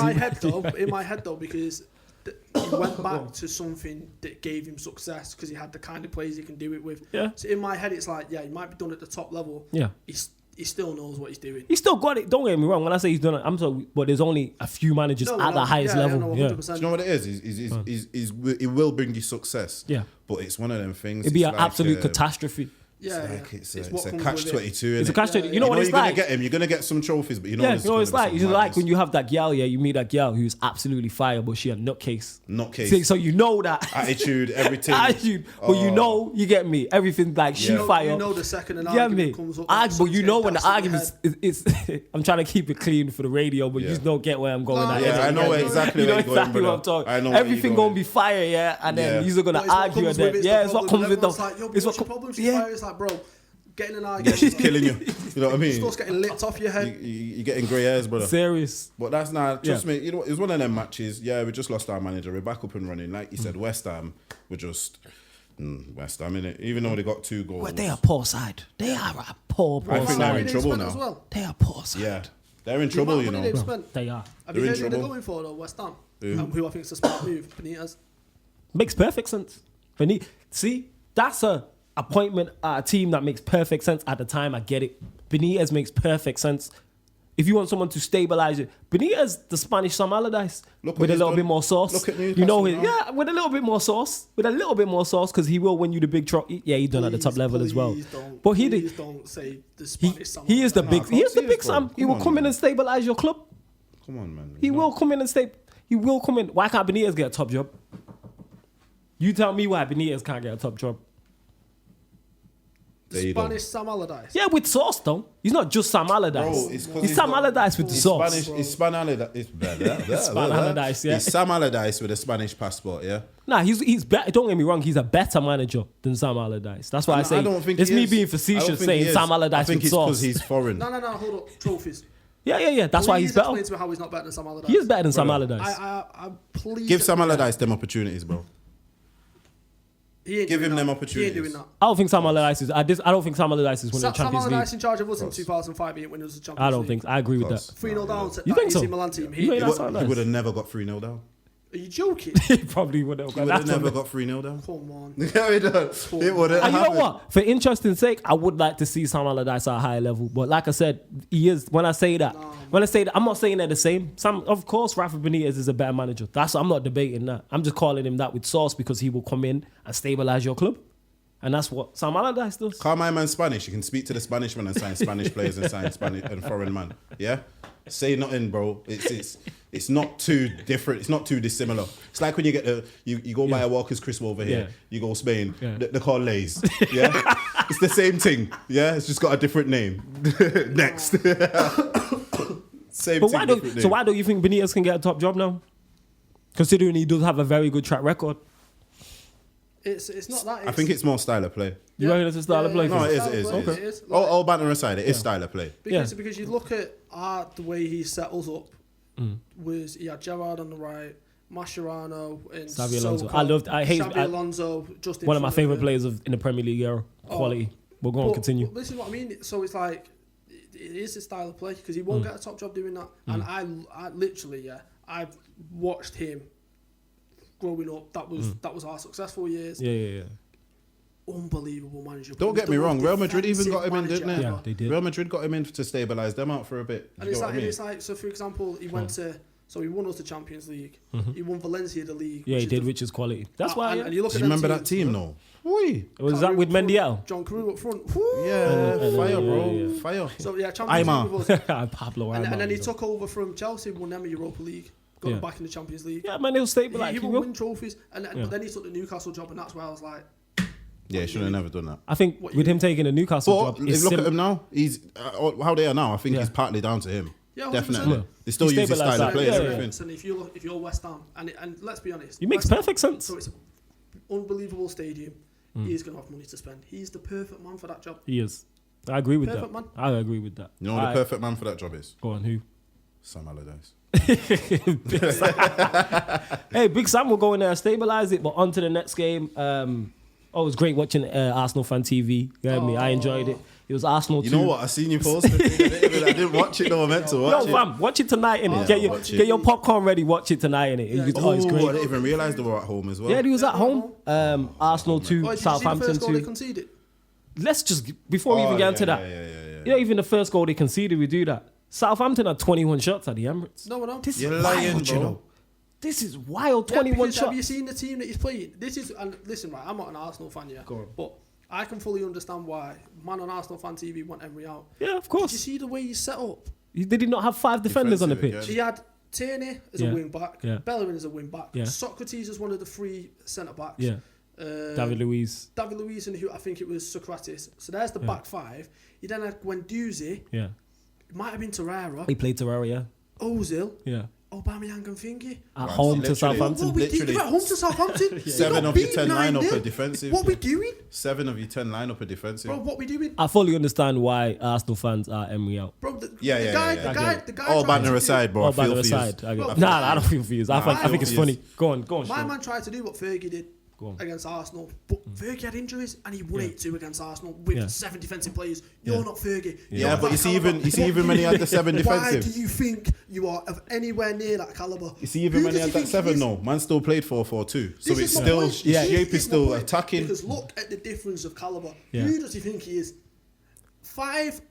A: team.
C: my head though, because he went back to something that gave him success because he had the kind of players he can do it with.
A: Yeah.
C: So in my head, it's like, yeah, he might be done at the top level.
A: Yeah.
C: He still knows what he's doing.
A: He's still got it. Don't get me wrong. When I say he's done it, I'm sorry, but there's only a few managers at the highest level.
C: No,
A: Yeah.
C: 100%.
B: Do you know what it is? It will bring you success.
A: Yeah.
B: But it's one of them things.
A: It'd be
B: it's
A: an
B: like,
A: absolute catastrophe.
B: It's
C: what
B: a
C: comes
B: catch
C: with it.
B: 22.
A: It's a
B: innit?
A: catch 22. You know what
B: you're
A: it's
B: gonna
A: like?
B: get him. You're gonna get some trophies, but you know
A: Yeah,
B: there's
A: you know what it's
B: gonna
A: like.
B: be
A: It's
B: some
A: like
B: madness.
A: when you have that gal, you meet that gal who's absolutely fire, but she a nutcase.
B: Nutcase.
A: So you know that.
B: Attitude, everything.
A: Attitude. But you know, you get me. Everything like she
B: Yeah.
A: fire.
C: You know the second an
A: You get
C: argument
A: me?
C: comes up.
A: But you know when the argument
C: is.
A: is I'm trying to keep it clean for the radio, but you just don't get where I'm going
C: No,
A: at.
C: yeah,
A: innit?
B: I know
A: You
B: exactly
A: You know
B: where you're
A: exactly
B: going,
A: what I'm
B: brother.
A: talking.
B: I know where
A: Everything
B: you're
A: gonna
B: going.
A: be fire, yeah, and then
B: Yeah.
A: you're gonna argue and then it's what comes with them.
C: Like, yo,
A: It's
C: what's your
A: what
C: problem?
A: yeah.
C: It's like, bro, getting an
B: Yeah,
C: argument.
B: she's killing you. You know what I mean?
C: Stuff's getting licked off your head.
B: You're getting grey hairs, brother.
A: Serious.
B: But that's not, trust
A: Yeah.
B: me, you know, it was one of them matches. Yeah, we just lost our manager. We're back up and running. Like you said, West Ham were just West Ham, innit? Even though they got 2 goals.
A: Well, they are poor side. They are a poor
B: I think they're
A: side.
B: in trouble now.
C: As well.
A: They are poor side.
B: Yeah, they're in trouble, you know.
C: They've spent.
A: They are.
C: Have
B: They're
C: you
B: in
C: heard who they're
B: trouble.
C: going for though? West Ham,
B: Who?
C: who I think is a smart move. Benitez.
A: Makes perfect sense. See, that's a appointment at a team that makes perfect sense at the time. I get it. Benitez makes perfect sense. If you want someone to stabilize it, Benitez, the Spanish Sam Allardyce,
B: Look what
A: with a
B: he's
A: little
B: done.
A: bit more sauce.
B: Look at
A: you know,
B: Newcastle now.
A: yeah, with a little bit more sauce, because he will win you the big trophy. Yeah, he done at the top level as well. But
C: Please don't say the Spanish Sam.
A: he is the big.
B: I
A: He is the
B: can't
A: big
B: see this,
A: Sam.
B: bro.
A: He
B: Come
A: will
B: on,
A: come in
B: man.
A: and stabilize your club.
B: Come on, man.
A: He will come in and stay. He will come in. Why can't Benitez get a top job? You tell me why Benitez can't get a top job.
B: There you go.
C: Spanish Sam Allardyce.
A: Yeah, with sauce though. He's not just Sam Allardyce.
B: Bro, it's 'cause
A: he's
B: he's
A: Sam
B: got-
A: Allardyce with the sauce.
B: It's Span Allardyce. It's
A: Span Allardyce, yeah.
B: He's Sam Allardyce with a Spanish passport, yeah.
A: Nah, he's better. Don't get me wrong. He's a better manager than Sam Allardyce. That's why I say
B: I don't think
A: it's
B: he
A: me
B: is.
A: being
B: I don't
A: facetious
B: think he
A: saying
B: is.
A: Sam Allardyce
B: I think
A: with
B: it's
A: sauce.
B: because he's foreign.
C: No, hold up. Trophies.
A: Yeah. That's why he's better.
C: Explain to me how he's not better than Sam Allardyce.
A: He is better than Sam
B: Brother.
A: Allardyce.
C: I please.
B: Give Sam Allardyce them opportunities, bro.
C: He ain't
B: give
C: doing
B: him them
C: that.
B: opportunities.
C: He ain't doing that.
A: I don't think Sam Allardyce is. I don't think Sam Allardyce is winning the
C: Sam
A: Champions
C: Allardyce
A: League.
C: in charge of us in
B: Course.
C: 2005. He ain't winning us the Champions
A: I don't
C: League.
A: think. I agree with
B: Course.
A: that.
C: 3-0 down to
A: You
C: that
A: think so?
C: AC Milan team.
A: You think that's
B: He
A: Allardyce?
B: would have never got 3-0 down.
C: Are you joking?
A: He probably would have.
B: He would have never got 3-0 down.
C: Come on.
B: Yeah, it does. It would have
A: And you know
B: happened.
A: what? For interesting sake, I would like to see Sam Allardyce at a higher level. But like I said, he is. When I say that, I'm not saying they're the same. Of course, Rafa Benitez is a better manager. I'm not debating that. I'm just calling him that with sauce because he will come in and stabilize your club, and that's what Sam Allardyce does.
B: Call my man Spanish. You can speak to the Spanish man and sign Spanish players and sign Spanish and foreign man. Yeah, say nothing, bro. It's not too different. It's not too dissimilar. It's like when you get you go buy a Walker's Crisp over here.
A: Yeah.
B: You go Spain.
A: Yeah.
B: They're called Lays. Yeah, it's the same thing. Yeah, it's just got a different name. Next. Same
A: But
B: thing, different name.
A: why don't you think Benitez can get a top job now? Considering he does have a very good track record.
C: It's not that.
B: I think it's more style of play.
A: You reckon it's a style of play?
B: No,
A: for
B: it
A: him?
B: is. It is.
C: Okay.
B: It
C: It is.
B: is. All banter aside, it is style of play.
C: Because you look at the way he settles up, was he had Gerrard on the right, Mascherano and
A: Xabi Alonso.
C: Soko,
A: I hate
C: Xabi Alonso. Just in
A: one of my
C: front
A: favorite
C: him.
A: players in the Premier League era. Quality. We'll go on, continue.
C: But this is what I mean. So it's like it is a style of play because he won't get a top job doing that. And I literally, I've watched him growing up. That was our successful years.
A: Yeah.
C: Unbelievable manager.
B: Don't get me
C: The
B: wrong.
C: most
B: Real Madrid even
C: defensive
B: got him in,
C: manager
B: didn't they?
C: ever.
A: Yeah, they did.
B: Real Madrid got him in to stabilise them out for a bit.
C: And it's like, so for example, he went to, so he won us the Champions League. He won Valencia the league.
A: Yeah, he
C: is
A: did,
C: the-
A: which is quality. That's why.
C: And you look
B: Do
C: at
B: you
C: them
B: remember that
C: teams,
B: team, though? Oi.
A: Was that with
C: Carew up
A: Mendiel?
C: front, John Carew up front. Woo!
B: Yeah, fire, bro.
A: yeah.
B: Fire.
C: So yeah, Champions
B: Aymar.
C: League with us.
A: Pablo.
C: And then he
A: Aymar.
C: took over from Chelsea, won them a Europa League, got
A: Yeah.
C: them back in the Champions League.
A: Yeah, man, he'll stabilize.
C: He
A: He
C: will
A: will.
C: win trophies, but then he took the Newcastle job, and that's where I was like,
B: Yeah, he should have never done that.
A: I think with him taking a Newcastle job,
B: look at him now. He's how they are now. I think it's partly down to him.
C: Yeah, 100%.
B: Definitely. They still use his style of play and everything.
C: And if you're West Ham, and let's be honest,
A: he makes perfect sense.
C: So it's an unbelievable stadium. He's going to have money to spend. He's the perfect man for that job.
A: He is. I agree with
C: Perfect
A: that.
C: Man.
A: I agree with that.
B: You know what the perfect man for that job is?
A: Go on, who?
B: Sam Allardyce.
A: Hey, Big Sam will go in there and stabilise it. But on to the next game. It was great watching Arsenal Fan TV. You get me? I enjoyed it. It was Arsenal 2.
B: You know what? I seen you post it. I didn't watch it though. I meant to watch it.
A: Fam, watch it tonight, innit? Get your popcorn ready. Watch it tonight, innit?
C: Yeah.
A: It's
B: I
A: great.
B: didn't even realise they were at home as well.
A: Yeah, he was at home. Arsenal 2, Southampton 2.
C: They conceded?
A: Let's just, before we even get into that, you know, even the first goal they conceded, we do that. Southampton had 21 shots at the Emirates.
C: No.
A: This
B: You're
A: is
B: lying,
A: wild,
B: bro.
A: you know. This is wild, 21 shots.
C: Have you seen the team that he's playing? And listen, right, I'm not an Arsenal fan yet, but I can fully understand why man on Arsenal Fan TV want Emery out.
A: Yeah, of course.
C: Did you see the way he's set up?
A: They did not have 5 defenders on the pitch.
C: He had Tierney as a wing back, Bellerin as a wing back, Socrates as one of the 3 centre backs.
A: Yeah. David Luiz,
C: and who I think it was Socrates. So there's the back 5. You then had Guendouzi.
A: Yeah.
C: It might have been Torreira.
A: He played Torreira, yeah.
C: Ozil.
A: Yeah.
C: Aubameyang and Thingy.
A: At home to Southampton.
C: What we did at home to Southampton?
B: 7 of your 10 lineup are defensive.
C: What we doing?
B: 7 of your 10 lineup are defensive.
C: Bro, what we doing?
A: I fully understand why Arsenal fans are Emery out.
C: Bro, the guy.
B: All banner aside, bro.
A: All banner aside. I don't feel for you. I think it's funny. Go on.
C: My man tried to do what Fergie did against Arsenal, but Fergie had injuries and he won 8-2 against Arsenal with 7 defensive players. You're not Fergie.
B: Yeah, but you see even when he had the 7 defensive.
C: Why do you think you are of anywhere near that caliber?
B: You see even when he had that 7, no, man still played 4-4-2. So it's still shape is still attacking.
C: Because look at the difference of caliber. Who does he think he is? 5.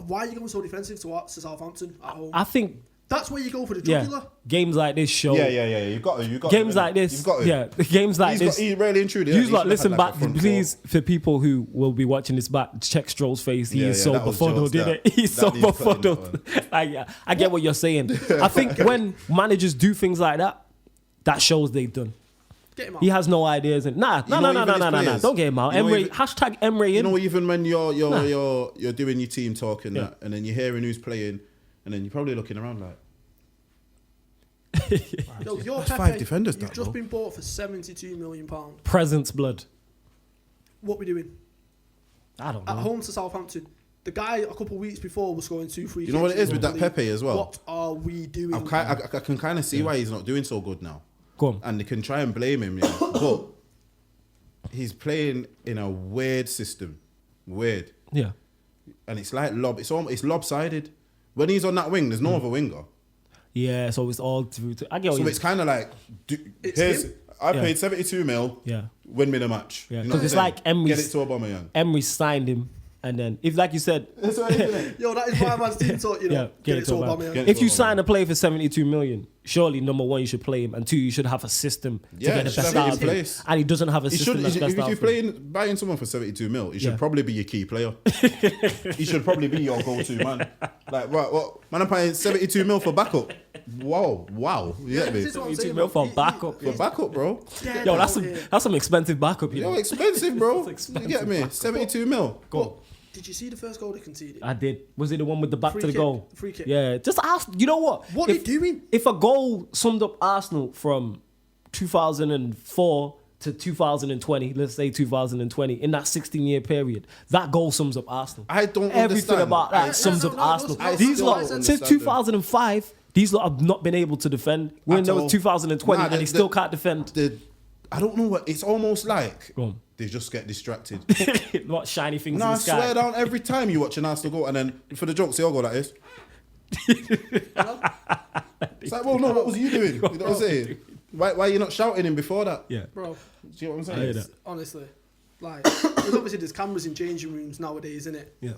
C: Why are you going so defensive to Southampton at home?
A: I think
C: that's where you go for the jugular.
A: Games like this show.
B: Yeah. You got
A: games like this.
B: You've got
A: games like this.
B: He really intruded.
A: You lot listen back, please. For people who will be watching this back, check Stroll's face. He is so befuddled, didn't it? He's so befuddled. I get what you're saying. I think when managers do things like that, that shows they've done.
C: Get him out.
A: He has no ideas. Nah. Don't get him out. Emery, hashtag Emery in.
B: You know, even when you're doing your team talk and that, and then you're hearing who's playing, and then you're probably looking around like,
C: Your
B: that's
C: Pepe,
B: 5 defenders.
C: You've just been bought for £72 million.
A: Presence blood.
C: What we doing?
A: I don't know.
C: At home to Southampton. The guy a couple of weeks before was scoring 2 free kicks.
B: You know what it is with that Pepe as well?
C: What are we doing?
B: I can kind of see why he's not doing so good now.
A: Go on.
B: And they can try and blame him, but he's playing in a weird system. Weird.
A: Yeah.
B: And it's like it's lopsided. When he's on that wing, there's no other winger.
A: Yeah, so it's all through. I get what
B: it's kind of like, I paid 72 mil.
A: Yeah.
B: Win me the match.
A: Yeah, because it's like Emery.
B: Get it to Aubameyang.
A: Emery signed him, and then if, like you said,
C: yo, that is my man's team talk. You know, get it to Aubameyang.
A: If you sign a player for 72 million, surely number 1 you should play him, and 2 you should have a system to get the best out of him. And he doesn't have a system that's best out of him.
B: If you're buying someone for 72 mil, he should probably be your key player. He should probably be your go-to man. Like, what? Man, I'm paying 72 mil for backup. Wow. You get me?
A: 72 mil for backup.
B: For backup, bro.
A: Yo, that's some expensive backup.
B: Yo, expensive, bro. You get me? 72 mil.
A: Go.
C: Did you see the first goal they conceded?
A: I did. Was it the one with the back to the goal?
C: Free kick.
A: Yeah. Just ask. You know what?
C: What are they doing?
A: If a goal summed up Arsenal from 2004 to 2020, let's say 2020, in that 16-year period, that goal sums up Arsenal.
B: I don't
A: Everything
B: understand.
A: about that sums up Arsenal. These lot, since 2005, these lot have not been able to defend. We're in 2020 and they still can't defend.
B: I don't know what. It's almost like they just get distracted.
A: What shiny things in the sky.
B: I swear down every time you watch an Arsenal goal, and then for the jokes, they all go like this. It's like, well, no, what was you doing? You know what I'm saying? Why are you not shouting him before that?
A: Yeah.
C: Bro.
B: Do you know what I'm saying?
A: I hear that.
C: Honestly. Like, because obviously there's cameras in changing rooms nowadays, isn't it?
A: Yeah.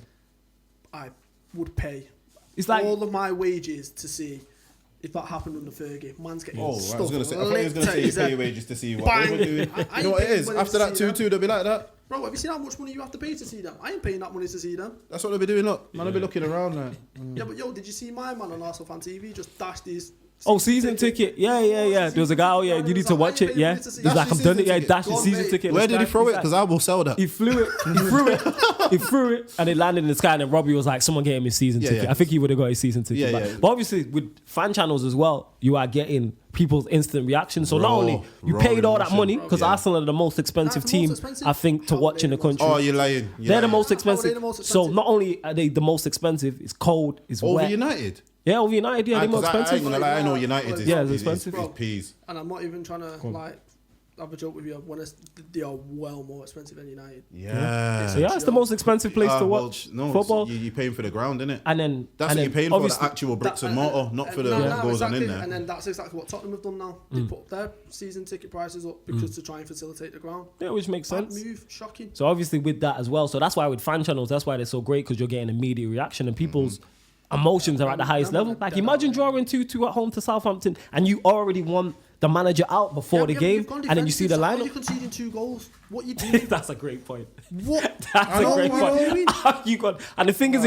C: I would pay all of my wages to see if that happened under Fergie. Man's getting stuff.
B: I was going to say, I thought he was going to say you pay your wages to see what they were doing. You know what it is? After that 2-2, they'll be like that.
C: Bro, have you seen how much money you have to pay to see them? I ain't paying that money to see them.
B: That's what they'll be doing, look. Man, they'll be looking around like.
C: Yeah, but yo, did you see my man on Arsenal Fan TV just dashed his
A: Oh, season ticket. Yeah. There was a guy, you need to watch it. Yeah. He's like, I'm done it. Yeah, dash your season ticket.
B: Where did he throw it? Because I will sell that.
A: He flew it. He threw it, and it landed in the sky. And then Robbie was like, someone get him his season ticket. I think he would have got his season ticket back. But obviously, with fan channels as well, you are getting people's instant reaction. So not only you paid all that money, because Arsenal are the most expensive team, I think, to watch in the country.
B: Oh, you're lying.
A: They're the most expensive. So not only are they the most expensive, it's cold, it's wet.
B: Over United?
A: Yeah, over United, they're more expensive.
B: I ain't gonna lie, I know United is
A: expensive.
B: It's peas.
C: And I'm not even trying to have a joke with you. When they are well more expensive than United.
B: Yeah.
A: It's the most expensive place to watch football.
B: You're paying for the ground, innit?
A: And then
B: that's what you're paying for, the actual bricks and mortar, not for the what goes on in there.
C: And then that's exactly what Tottenham have done now. They put their season ticket prices up because to try and facilitate the ground.
A: Yeah, which makes sense.
C: Bad move, shocking.
A: So obviously with that as well. So that's why with fan channels, that's why they're so great, because you're getting immediate reaction and people's emotions are at the highest level. Like imagine drawing 2-2 at home to Southampton and you already want the manager out before the game, and then you see the lineup.
C: You're conceding 2 goals. What you doing?
A: That's a great point.
C: What?
A: That's a great point. You got, and the thing is,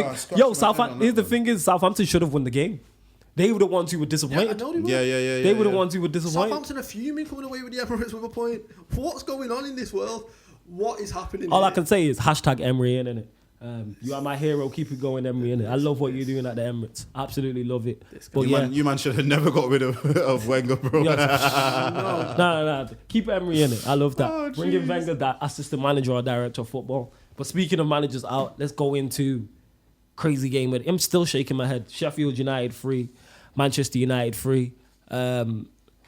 A: Southampton. Here's the thing: is Southampton should have won the game. They were the ones who were disappointed.
B: Yeah.
A: They were the ones who were disappointed.
C: Southampton are fuming coming away with the Emirates with a point. What's going on in this world? What is happening?
A: All I can say is #Emery in it. You are my hero. Keep it going, Emery. Innit? I love what you're doing at the Emirates. Absolutely love it. But
B: you man should have never got rid of Wenger, bro.
A: No. Keep Emery in it. I love that. Bring in Wenger, that assistant manager or director of football. But speaking of managers out, let's go into crazy game with. I'm still shaking my head. Sheffield United 3, Manchester United 3.
C: How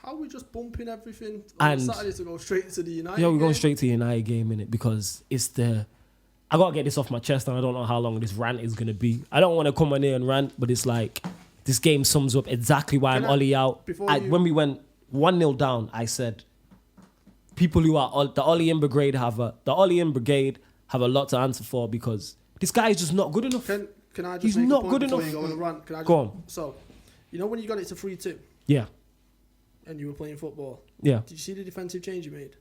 C: are we just bumping everything on Saturday to go straight to the United?
A: Yeah, we're going straight to the United game in it because it's the. I gotta get this off my chest, and I don't know how long this rant is gonna be. I don't want to come on here and rant, but it's like this game sums up exactly why I'm Ollie out. When we went 1-0 down, I said people who are the Ollie in brigade have a lot to answer for because this guy is just not good enough.
C: Can I just
A: He's
C: make
A: not
C: a point
A: good
C: before
A: enough.
C: you go on a rant? Can I just,
A: go on.
C: So, you know when you got it to 3-2?
A: Yeah.
C: And you were playing football?
A: Yeah.
C: Did you see the defensive change you made?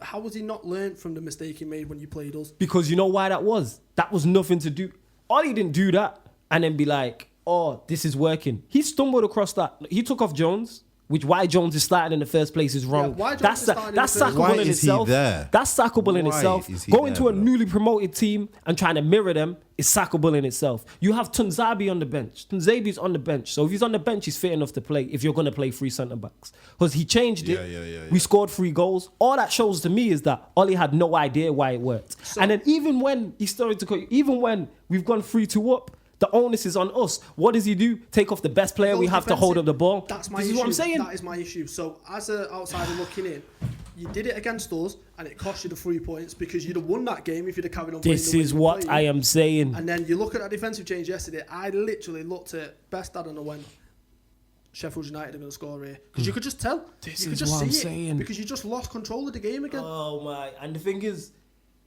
C: How was he not learned from the mistake he made when you played us?
A: Because you know why that was? That was nothing to do. Ollie didn't do that and then be like, oh, this is working. He stumbled across that. He took off Jones, which why Jones is starting in the first place is wrong.
C: Yeah,
A: that's sackable in itself. That's sackable in itself. Going to a newly promoted team and trying to mirror them is sackable in itself. You have Tunzabi on the bench. Tunzabi's on the bench. So if he's on the bench, he's fit enough to play if you're going to play 3 centre-backs. Because he changed it.
B: Yeah.
A: We scored 3 goals. All that shows to me is that Ollie had no idea why it worked. So, and then even when he started to, even when we've gone 3-2 up, the onus is on us. What does he do? Take off the best player we have to hold up the ball.
C: That's my issue.
A: This is what I'm saying.
C: That is my issue. So as an outsider looking in, you did it against us and it cost you the 3 points because you'd have won that game if you'd have carried on playing.
A: This is what I am saying.
C: And then you look at that defensive change yesterday. I literally looked at best dad and I went, Sheffield United are going to score here. Because you could just tell.
A: This
C: you could
A: is
C: just
A: what
C: see
A: I'm
C: it
A: saying.
C: because you just lost control of the game again.
A: Oh my. And the thing is,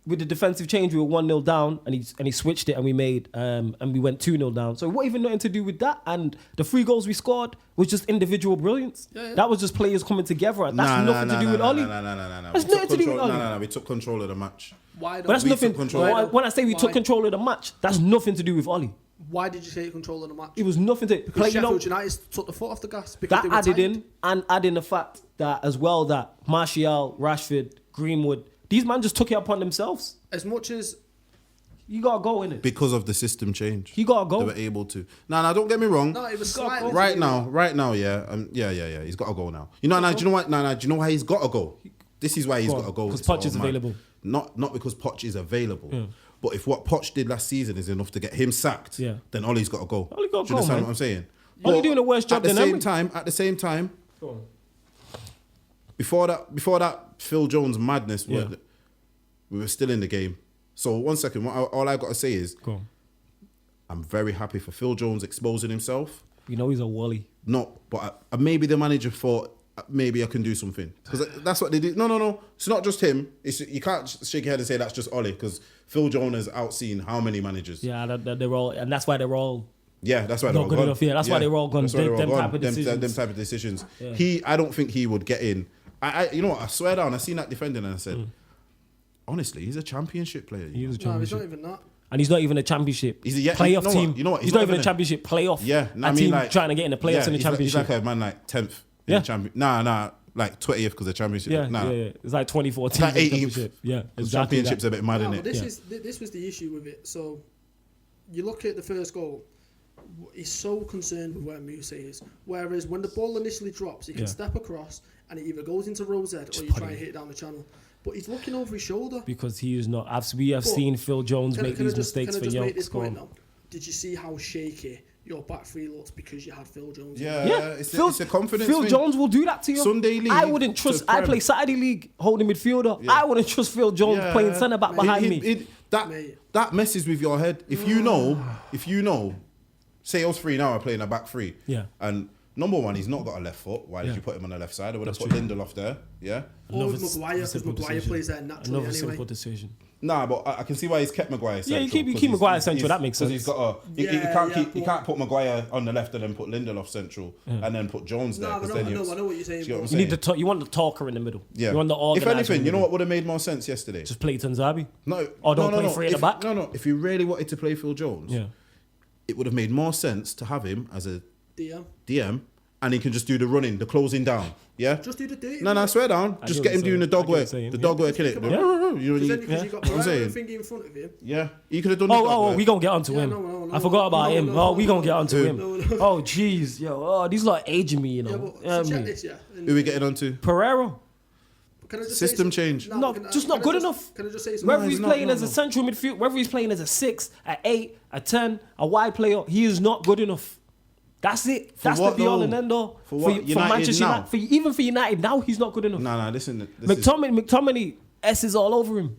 A: with the defensive change, we were 1-0 down, and he switched it, and we made and we went 2-0 down. So what even nothing to do with that? And the 3 goals we scored was just individual brilliance. Yeah. That was just players coming together. That's nothing to do with Ollie.
B: No.
A: That's nothing to do with Ollie.
B: No. We took control of the match.
C: Why?
A: But that's nothing. When I say we took control of the match, that's nothing to do with Ollie.
C: Why did you take control of the match?
A: It was nothing to
C: because Sheffield United took the foot off the gas. Because
A: that added in, and adding the fact that as well that Martial, Rashford, Greenwood. These men just took it upon themselves.
C: As much as
A: you gotta go in it
B: because of the system change.
A: You gotta go.
B: They were able to. No, don't get me wrong.
C: No, it was slightly
B: right now, yeah. He's got to go now. You know, do you know what? Do you know why he's got to go? This is why he's got to go.
A: Because Poch is available.
B: Not because Poch is available. But if what Poch did last season is enough to get him sacked, then Ollie's got to go.
A: Ollie got to go.
B: Do you understand
A: man.
B: what I'm saying?
A: Ollie doing a worse job than Emery.
B: At the same time, before that Phil Jones madness, we were still in the game. So 1 second, all I got to say is, I'm very happy for Phil Jones exposing himself.
A: You know he's a wally.
B: No, but maybe the manager thought maybe I can do something because that's what they did. No, it's not just him. You can't shake your head and say that's just Ollie because Phil Jones has outseen how many managers.
A: Yeah, they're all, and that's why they're all.
B: Yeah, that's why they're all
A: good
B: gone.
A: enough. Yeah, that's why they're all gone. Them
B: type of decisions. Yeah. I don't think he would get in. You know what? I swear down. I seen that defending and I said, honestly, he's a championship player.
C: He's not even that.
A: and he's not even a championship playoff team.
B: You know what?
A: He's not even a championship playoff.
B: Yeah,
A: I mean, like, trying to get in the playoffs in the championship.
B: He's like a man like 10th in the champion. Nah, like 20th because the championship.
A: Yeah. It's like 2014.
B: Like 18th.
A: Yeah,
B: exactly. Championship's a bit mad, isn't it?
C: This was the issue with it. So you look at the first goal. He's so concerned with where Musa is. Whereas when the ball initially drops, he can step across and it either goes into Rosette or you try and hit it down the channel. But he's looking over his shoulder.
A: Because he is not. We have seen Phil Jones make these mistakes for years.
C: Did you see how shaky your back three looks because you had Phil Jones?
B: Yeah. It's a confidence
A: Phil
B: thing.
A: Jones will do that to you.
B: Sunday league.
A: I wouldn't trust. I play Saturday league holding midfielder. Yeah. I wouldn't trust Phil Jones playing centre back behind me.
B: That messes with your head. If you know, say us three now are playing a back three.
A: Yeah.
B: And number one, he's not got a left foot. Why did you put him on the left side? I would have put Lindelof there. Yeah.
C: Or with Maguire, because Maguire plays there naturally anyway.
A: Simple decision.
B: Nah, but I can see why he's kept Maguire central.
A: Yeah, you keep Maguire central. That makes sense.
B: Because he's got he can't put Maguire on the left and then put Lindelof central and then put Jones there.
C: I know what you're saying.
A: You want the talker in the middle.
B: Yeah.
A: You want the organizer.
B: If anything, you know what would have made more sense yesterday?
A: Just play Tanzabi.
B: No.
A: Or don't play three at the back.
B: No. If you really wanted to play Phil Jones, it would have made more sense to have him as a DM. And he can just do the running, the closing down. Yeah?
C: Just do the dirty.
B: No, swear down. Just get him doing the dog work. The dog work, innit?
C: Because you got Pereira thingy in front of you.
B: Yeah. He could have done the dog work.
A: We going to get onto him.
C: No,
A: I forgot about him. We going to get onto him.
C: No.
A: Oh, jeez. Yo, these lot aging me, you know.
C: Check this,
B: Who are we getting onto?
A: Pereira.
B: System change.
A: Just not good enough.
C: Can I just say something?
A: Whether he's playing as a central midfield, whether he's playing as a 6, a 8, a 10, a wide player, he is not good enough. That's it. That's the be all and end all.
B: For what?
A: For Manchester United. Even for United now, he's not good enough.
B: No, listen.
A: McTominay S is all over him.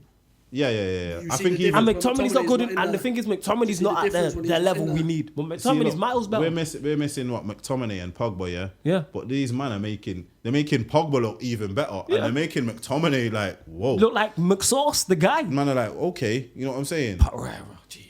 B: Yeah. I think
A: and McTominay's not good. And the thing is, McTominay's not at the level we need. But McTominay's miles better.
B: We're missing what McTominay and Pogba, yeah.
A: Yeah.
B: But these men are making Pogba look even better, and they're making McTominay like whoa.
A: Look like McSauce, the guy.
B: Man are like okay, you know what I'm saying?
A: Pereira, jeez.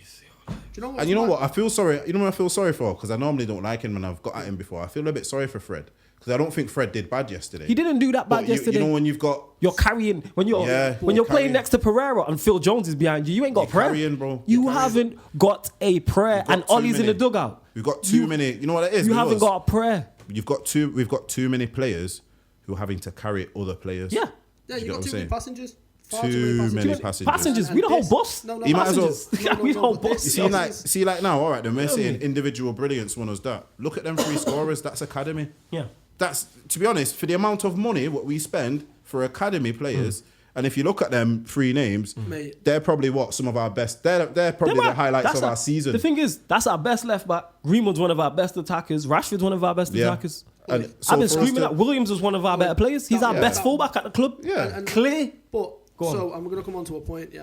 B: And you know what? I feel sorry. You know what I feel sorry for? Because I normally don't like him, and I've got at him before. I feel a bit sorry for Fred because I don't think Fred did bad yesterday.
A: He didn't do that bad yesterday.
B: You know when you're
A: carrying when you're playing next to Pereira and Phil Jones is behind you. You ain't got prayer,
B: carrying, bro.
A: You haven't got a prayer, and Ollie's in the dugout.
B: We've got too many. You know what it is?
A: You haven't got a prayer.
B: We've got too many players who are having to carry other players.
C: Yeah. You got too many passengers.
B: Too many passengers.
A: We the whole bus.
B: He might as well.
A: We the whole bus.
B: See, like now, all right, then we're saying individual brilliance won us that. Look at them 3 scorers. That's academy.
A: Yeah.
B: That's, to be honest, for the amount of money what we spend for academy players, and if you look at them 3 names, they're probably some of our best. They're probably the highlights of our season.
A: The thing is, that's our best left back. Greenwood's one of our best attackers. Rashford's one of our best attackers. And I've been screaming that Williams was one of our better players. He's our best fullback at the club.
B: Yeah.
A: Clear.
C: But I'm going to come on to a point,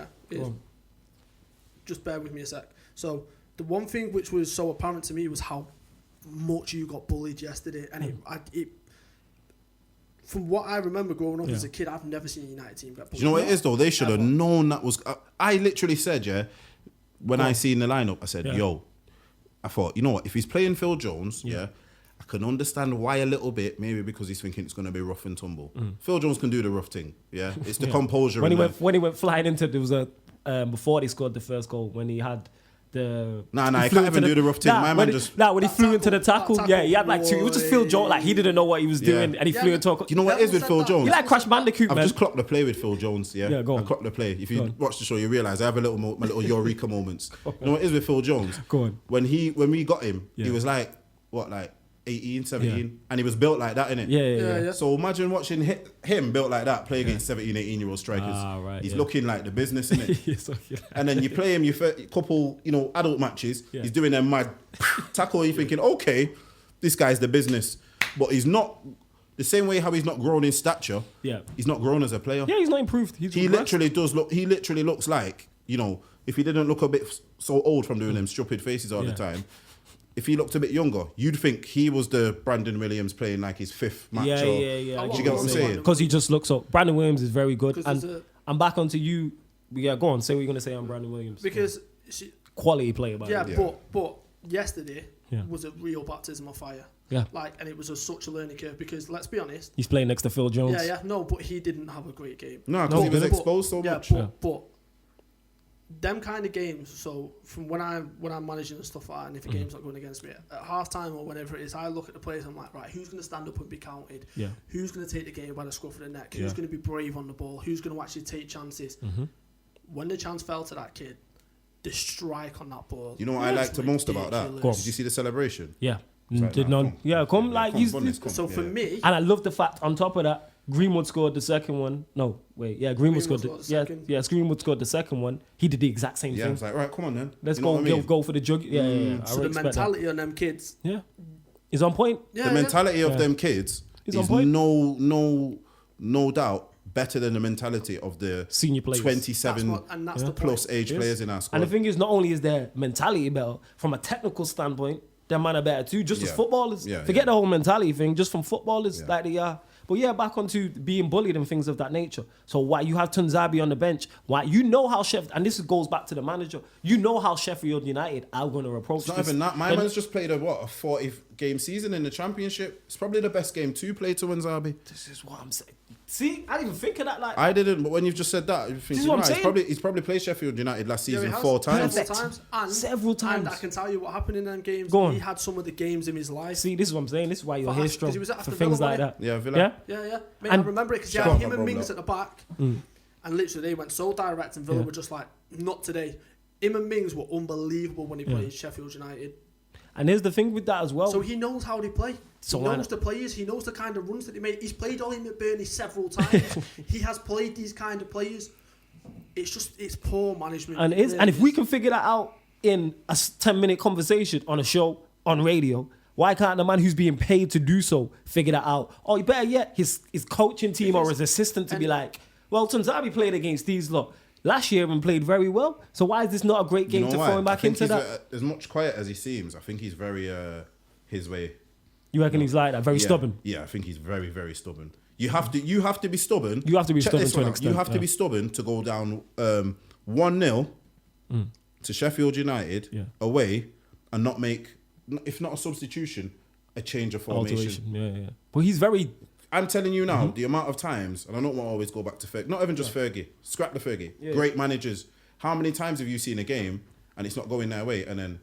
C: just bear with me a sec. So the one thing which was so apparent to me was how much you got bullied yesterday. And it from what I remember growing up as a kid, I've never seen a United team get bullied.
B: Do you know what it is though? They should have known that was... I literally said, when I seen the lineup, I said, I thought, you know what, if he's playing Phil Jones, I can understand why a little bit, maybe because he's thinking it's going to be rough and tumble. Phil Jones can do the rough thing, It's the composure.
A: When he went flying into, there was a before they scored the first goal, when he had the...
B: he can't even do the rough thing.
A: When he flew into the tackle, he had like 2. It was just Phil Jones, like he didn't know what he was doing, and he flew into...
B: You know what it is with Phil Jones?
A: He like Crash Bandicoot, man.
B: I've just clocked the play with Phil Jones,
A: Yeah, go on.
B: I clocked the play. If you watch the show, you realise I have my little Eureka moments. You know what it is with Phil Jones?
A: Go on.
B: When we got him, he was like, 18, 17, and he was built like that, innit?
A: Yeah.
B: So imagine watching him built like that play against 17, 18-year-old strikers. He's looking like the business, innit? And then you play him, couple, adult matches. He's doing them mad tackle. You're thinking, okay, this guy's the business, but he's not. The same way how he's not grown in stature. He's not grown as a player.
A: Yeah, he's not improved.
B: He literally does look. He literally looks like if he didn't look a bit so old from doing them stupid faces all the time. If he looked a bit younger, you'd think he was the Brandon Williams playing like his 5th match.
A: Yeah.
B: Do you get what I'm saying?
A: Because he just looks up. Brandon Williams is very good. And I'm back onto you. Yeah, go on. Say what you're going to say on Brandon Williams.
C: Because...
A: quality player, by the way.
C: But yesterday was a real baptism of fire. Yeah. And it was such a learning curve because, let's be honest...
A: He's playing next to Phil Jones.
C: No, but he didn't have a great game.
B: No, because he was exposed so much.
C: But them kind of games. So from when I'm managing and stuff like that, and if the game's not going against me at half time or whenever it is, I look at the players. I'm like, right, who's going to stand up and be counted?
A: Yeah.
C: Who's going to take the game by the scruff of the neck? Who's going to be brave on the ball? Who's going to actually take chances? When the chance fell to that kid, the strike on that ball.
B: You know what I liked the most about that? Did you see the celebration?
A: Yeah.
B: Like,
A: Did none. Yeah, come like he's.
C: So for me,
A: and I love the fact on top of that, Greenwood scored the second one. No, wait, yeah, Greenwood scored the second. Yeah, Greenwood scored the second one. He did the exact same thing.
B: Yeah, I was like, right, come on then.
A: Let's go for the jug. Yeah.
C: So the mentality on them kids,
A: is on point.
B: The mentality of them kids is no doubt better than the mentality of the
A: senior players,
B: 27 plus age players in our squad.
A: And the thing is, not only is their mentality better, from a technical standpoint, their man are better too. Just as footballers, forget the whole mentality thing. Just from footballers, like they are. But yeah, back onto being bullied and things of that nature. So why you have Tunzabi on the bench? Why you know how and this goes back to the manager. You know how Sheffield United are going to approach.
B: It's not even that. My man's just played a 40-game season in the Championship. It's probably the best game to play to Tunzabi.
A: This is what I'm saying. See, I didn't even think of that. Like
B: I didn't, but when you've just said that, you're thinking, right, he's probably played Sheffield United last season 4 times.
A: Several times.
C: And I can tell you what happened in them games. He had some of the games in his life.
A: See, this is what I'm saying. This is why you're here strong for things
C: Villa,
A: like that.
B: Yeah, Villa.
C: Yeah. Mate, I remember it because him and Mings at the back, and literally they went so direct, and Villa were just like, not today. Him and Mings were unbelievable when he played Sheffield United.
A: And here's the thing with that as well.
C: So he knows how they play. He knows the players. He knows the kind of runs that they make. He's played Ollie McBurney several times. He has played these kind of players. It's poor management.
A: And if we can figure that out in a 10-minute conversation on a show, on radio, why can't the man who's being paid to do so figure that out? Or better yet, his coaching team or his assistant to be like, well, Tunzabi played against these lot last year and played very well. So why is this not a great game to throw him back into that?
B: As much quiet as he seems, I think he's very his way.
A: You reckon he's like that? Very stubborn?
B: Yeah, I think he's very, very stubborn. You have to be stubborn.
A: You have to be stubborn to an extent.
B: You have to be stubborn to go down 1-0 to Sheffield United away and not make, if not a substitution, a change of formation.
A: Yeah. But he's very...
B: I'm telling you now, the amount of times, and I don't want to always go back to Fergie, not even just Fergie, scrap the Fergie, great managers. How many times have you seen a game and it's not going their way and then,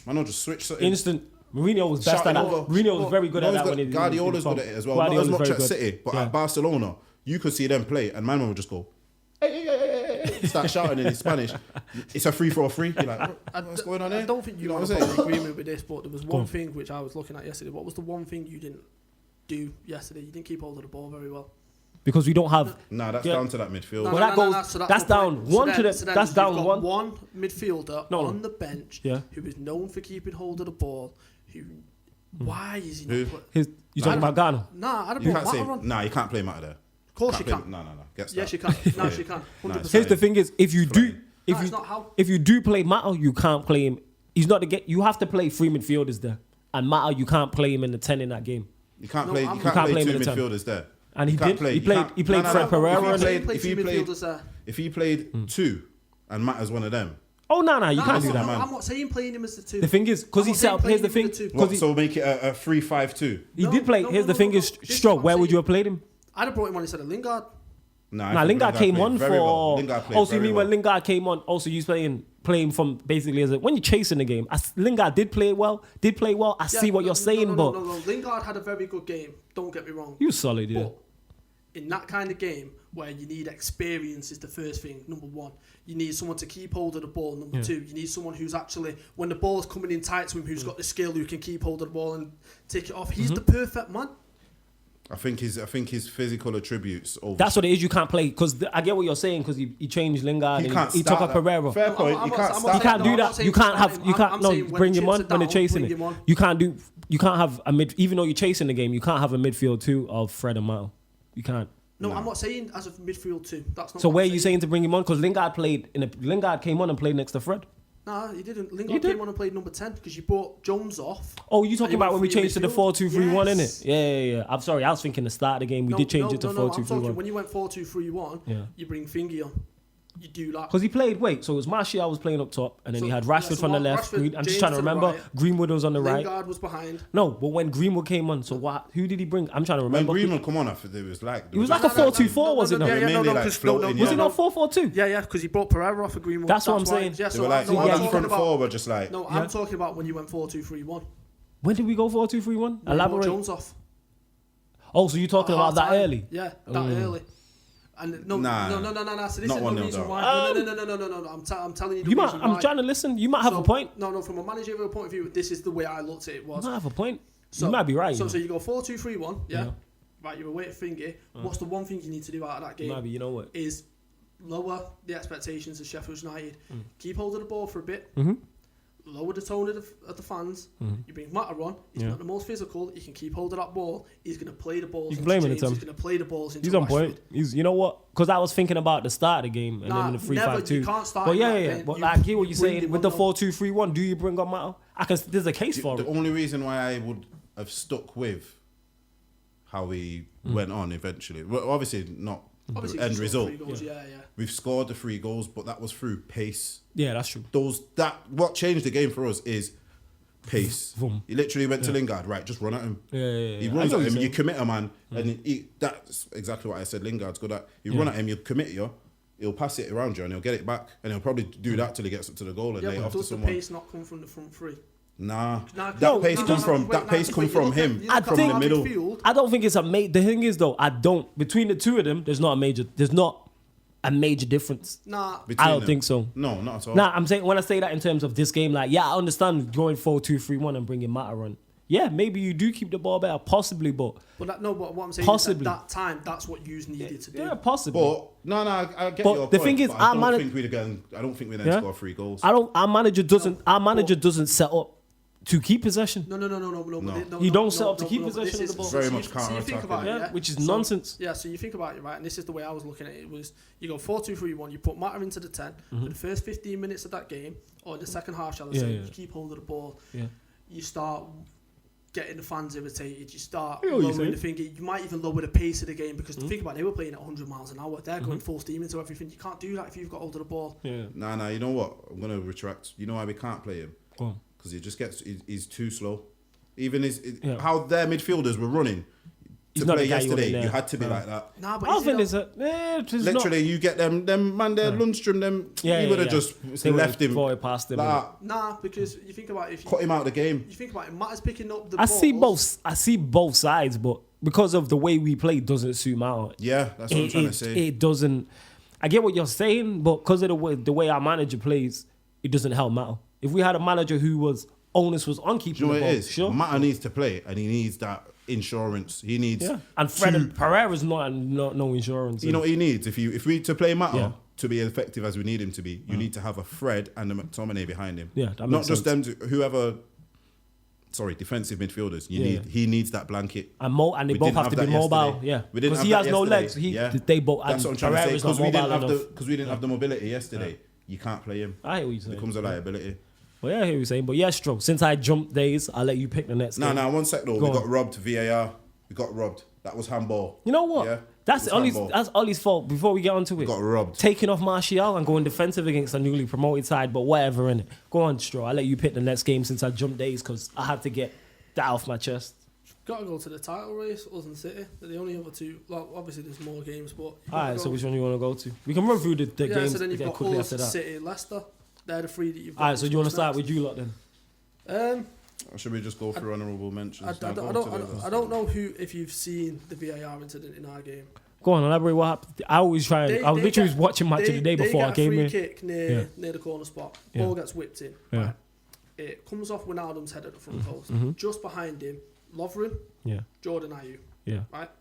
B: man, I'll just switch something.
A: Instant. Mourinho was best at that. Mourinho was very good at that. When
B: Guardiola's good at it as well. Not as much at City, but at Barcelona, you could see them play and man would just go, hey, start shouting in Spanish. It's a free for a free. You're like, what's going on here?
C: I don't think you know what I'm saying. Agreement with this, but there was one thing which I was looking at yesterday. What was the one thing you didn't do yesterday? You didn't keep hold of the ball very well.
A: Because we don't have...
B: Nah, that's down to that midfield.
A: That's down one to the... That's down one.
C: One midfielder on the bench who is known for keeping hold of the ball. Why is he not...
A: You talking about Ghana?
C: Nah, I don't know.
B: Nah, you can't play Mata there.
C: Of course you can.
B: No.
C: Yes, you can. No, she can. 100%.
A: Here's the thing is, if you do play Mata, you can't play him. He's not the get. You have to play 3 midfielders there, and Mata, you can't play him in the 10 in that game.
B: You can't play 2 midfielders there.
A: And he did. He played Fred Pereira.
B: If he played 2, and Mata's one of them.
A: Oh no, you can't do that, man.
C: I'm not saying playing him as the 2.
A: The thing is, because he set up. Here's the thing.
B: So make it a 3-5-2.
A: He did play. Here's the thing is, Stroke. Where would you have played him?
C: I'd have brought him on instead of Lingard.
A: Lingard came on for.
B: Also,
A: you mean when Lingard came on? Also, you playing from basically as when you're chasing the game. Lingard did play well. I see what you're saying, but
C: no. Lingard had a very good game. Don't get me wrong.
A: He was solid, yeah.
C: But in that kind of game where you need experience is the first thing. Number 1, you need someone to keep hold of the ball. Number 2, you need someone who's actually, when the ball's coming in tight to him, who's got the skill, who can keep hold of the ball and take it off. He's the perfect man.
B: I think his physical attributes.
A: That's what it is. You can't play because I get what you're saying because he changed Lingard. He took up Pereira.
B: Fair point. You
A: can't do that. You can't have. You can't. No, bring him on when they're chasing it. You can't do. You can't have a mid. Even though you're chasing the game, you can't have a midfield 2 of Fred and Mata. You can't.
C: No, I'm not saying as a midfield 2. That's not.
A: So where are you saying to bring him on? Because Lingard came on and played next to Fred.
C: Nah, he didn't. Lingard came on and played number 10 because you brought Jones off.
A: Oh, you talking about when we changed to the 4-2-3-1, innit? Yeah. I'm sorry, I was thinking the start of the game we did change it to 4-2-3-1.
C: When you went 4-2-3-1, you bring Fingy on. you do that.
A: Because he played, so it was Martial was playing up top, and then he had Rashford from the left. I'm just trying to remember.
C: Right.
A: Greenwood was on the right.
C: Lingard was behind.
A: No, but when Greenwood came on, so what? Who did he bring? I'm trying to remember.
B: When Greenwood come on, I think it was like...
A: It was like a 4-2-4, was it not?
B: Was
A: it not 4-4-2?
C: Yeah, because he brought Pereira off of Greenwood.
A: That's what I'm saying.
C: Yeah,
B: they were like, the front four were just like...
C: No, I'm talking about when you went 4-2-3-1.
A: When did we go 4-2-3-1? Elaborate.
C: Jones off.
A: Oh, so you're talking about that early?
C: Yeah, that early. And no. So this is the reason why. No. I'm telling you the reason why.
A: I'm trying to listen. You might have a point.
C: No. From a managerial point of view, this is the way I looked at it.
A: You might have a point. You might be right.
C: So you go 4-2-3-1. Yeah. Right. You're away at finger. What's the one thing you need to do out of that game?
A: Maybe you know what
C: is lower the expectations of Sheffield United. Keep hold of the ball for a bit. Lower the tone of the fans. You bring Mata on. He's not the most physical. He can keep hold of that ball. He's going to play the balls. He's blaming it. He's going to play the balls into Rashford.
A: On point. You know what? Because I was thinking about the start of the game and then the 3-5-2.
C: You can't start.
A: But yeah. But I get what you're saying with the 4-2-3-1. Do you bring on Mata? There's a case for it.
B: The only reason why I would have stuck with how we went on eventually, well, obviously not the end result.
C: Goals, yeah.
B: We've scored the 3 goals, but that was through pace.
A: Yeah, that's true.
B: What changed the game for us is pace. He literally went to Lingard, right? Just run at him.
A: Yeah.
B: He runs at him. You commit a man, and that's exactly what I said. Lingard's good at. You run at him, you commit you. He'll pass it around you, and he'll get it back, and he'll probably do that till he gets up to the goal and lay it off to someone.
C: Does the pace not come from the front three?
B: That pace come from him, from the middle.
A: I don't think it's the thing is though, between the two of them, there's not a major difference. I don't think so.
B: No, not at all.
A: I'm saying, when I say that in terms of this game, I understand going 4-2-3-1 and bringing Mata on. Yeah, maybe you do keep the ball better, possibly, but
C: what I'm saying is at that time, that's what you needed to do.
A: Yeah, possibly.
B: But I get your point. The thing is, I don't think we then score 3 goals.
A: Our manager doesn't set up to keep possession.
C: No.
A: You don't set up to keep possession of the ball.
B: Very much counter-attacking.
A: Which is nonsense.
C: Yeah, so you think about it, right? And this is the way I was looking at it. Was you go 4-2-3-1, you put Mata into the 10 for the first 15 minutes of that game, or the second half, shall I say, you keep hold of the ball. Yeah. You start getting the fans irritated. You start lowering the thing. You might even lower the pace of the game because think about it, they were playing at 100 miles an hour. They're going full steam into everything. You can't do that if you've got hold of the ball.
B: Yeah. Nah. You know what? I'm gonna retract. You know why we can't play him? Go on. Because he's too slow. Even how their midfielders were running to play yesterday, you had to be like that.
C: Nah, but
A: I think it's
B: literally you get them man there, Lundstrom, you would have just left him.
A: Past him.
C: Nah, because you think about it, if you
B: cut him out of the game.
C: You think about it, Mata's picking up the
A: balls. I see both sides, but because of the way we play, doesn't suit Mata.
B: Yeah, that's what I'm trying to say.
A: It doesn't. I get what you're saying, but because of the way our manager plays, it doesn't help Mata. If we had a manager whose onus was on keeping the ball, sure.
B: Mata needs to play, and he needs that insurance. He needs
A: and Fred and Pereira's not no insurance.
B: You know what he needs? If we to play Mata to be effective as we need him to be, you need to have a Fred and a McTominay behind him.
A: Yeah, that
B: not
A: makes
B: just
A: sense.
B: Defensive midfielders. He needs that blanket.
A: And they both have to be mobile. Yeah, because he has no legs. They both.
B: That's what I'm trying to say. Because we didn't have the mobility yesterday. You can't play him.
A: I hear what you're saying.
B: It becomes a liability.
A: Well, yeah, I hear what you're saying. But yeah, Stro, since I jumped days, I'll let you pick the next game.
B: No, 1 sec though. We got robbed. VAR. We got robbed. That was handball.
A: You know what? Yeah, that's Ollie's fault. Before we get onto it,
B: we got robbed.
A: Taking off Martial and going defensive against a newly promoted side, but whatever, innit? Go on, Stro. I'll let you pick the next game since I jumped days because I had to get that off my chest.
C: Got to go to the title race, us and City. They're the only other two. Well, obviously there's more games, but
A: alright. So which one you want to go to? We can run through the games.
C: So then you've got us, City, Leicester. They're the 3 that you've got.
A: Alright, so do you want to start with you lot then?
B: Or should we just go through honourable mentions?
C: I don't know if you've seen the VAR incident in our game.
A: Go on, elaborate what happened. I was literally watching match of the day before I came here.
C: They get a free kick near the corner spot. Ball gets whipped in.
A: Yeah.
C: Right. It comes off Wijnaldum's head at the front post. Just behind him, Lovren, Jordan Ayew.
A: Yeah.
C: Right?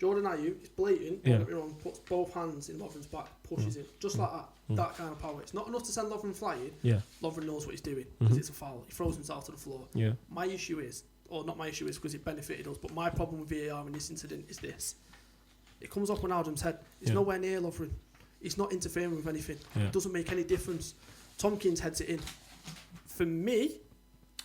C: Jordan Ayew, it's blatant. Don't get me wrong, puts both hands in Lovren's back, pushes him. Just like that. That kind of power. It's not enough to send Lovren flying. Yeah. Lovren knows what he's doing because it's a foul. He throws himself to the floor.
A: Yeah.
C: My issue is, or not my issue is because it benefited us, but my problem with VAR in this incident is this. It comes off Wijnaldum's head. It's nowhere near Lovren. He's not interfering with anything. It doesn't make any difference. Tompkins heads it in. For me,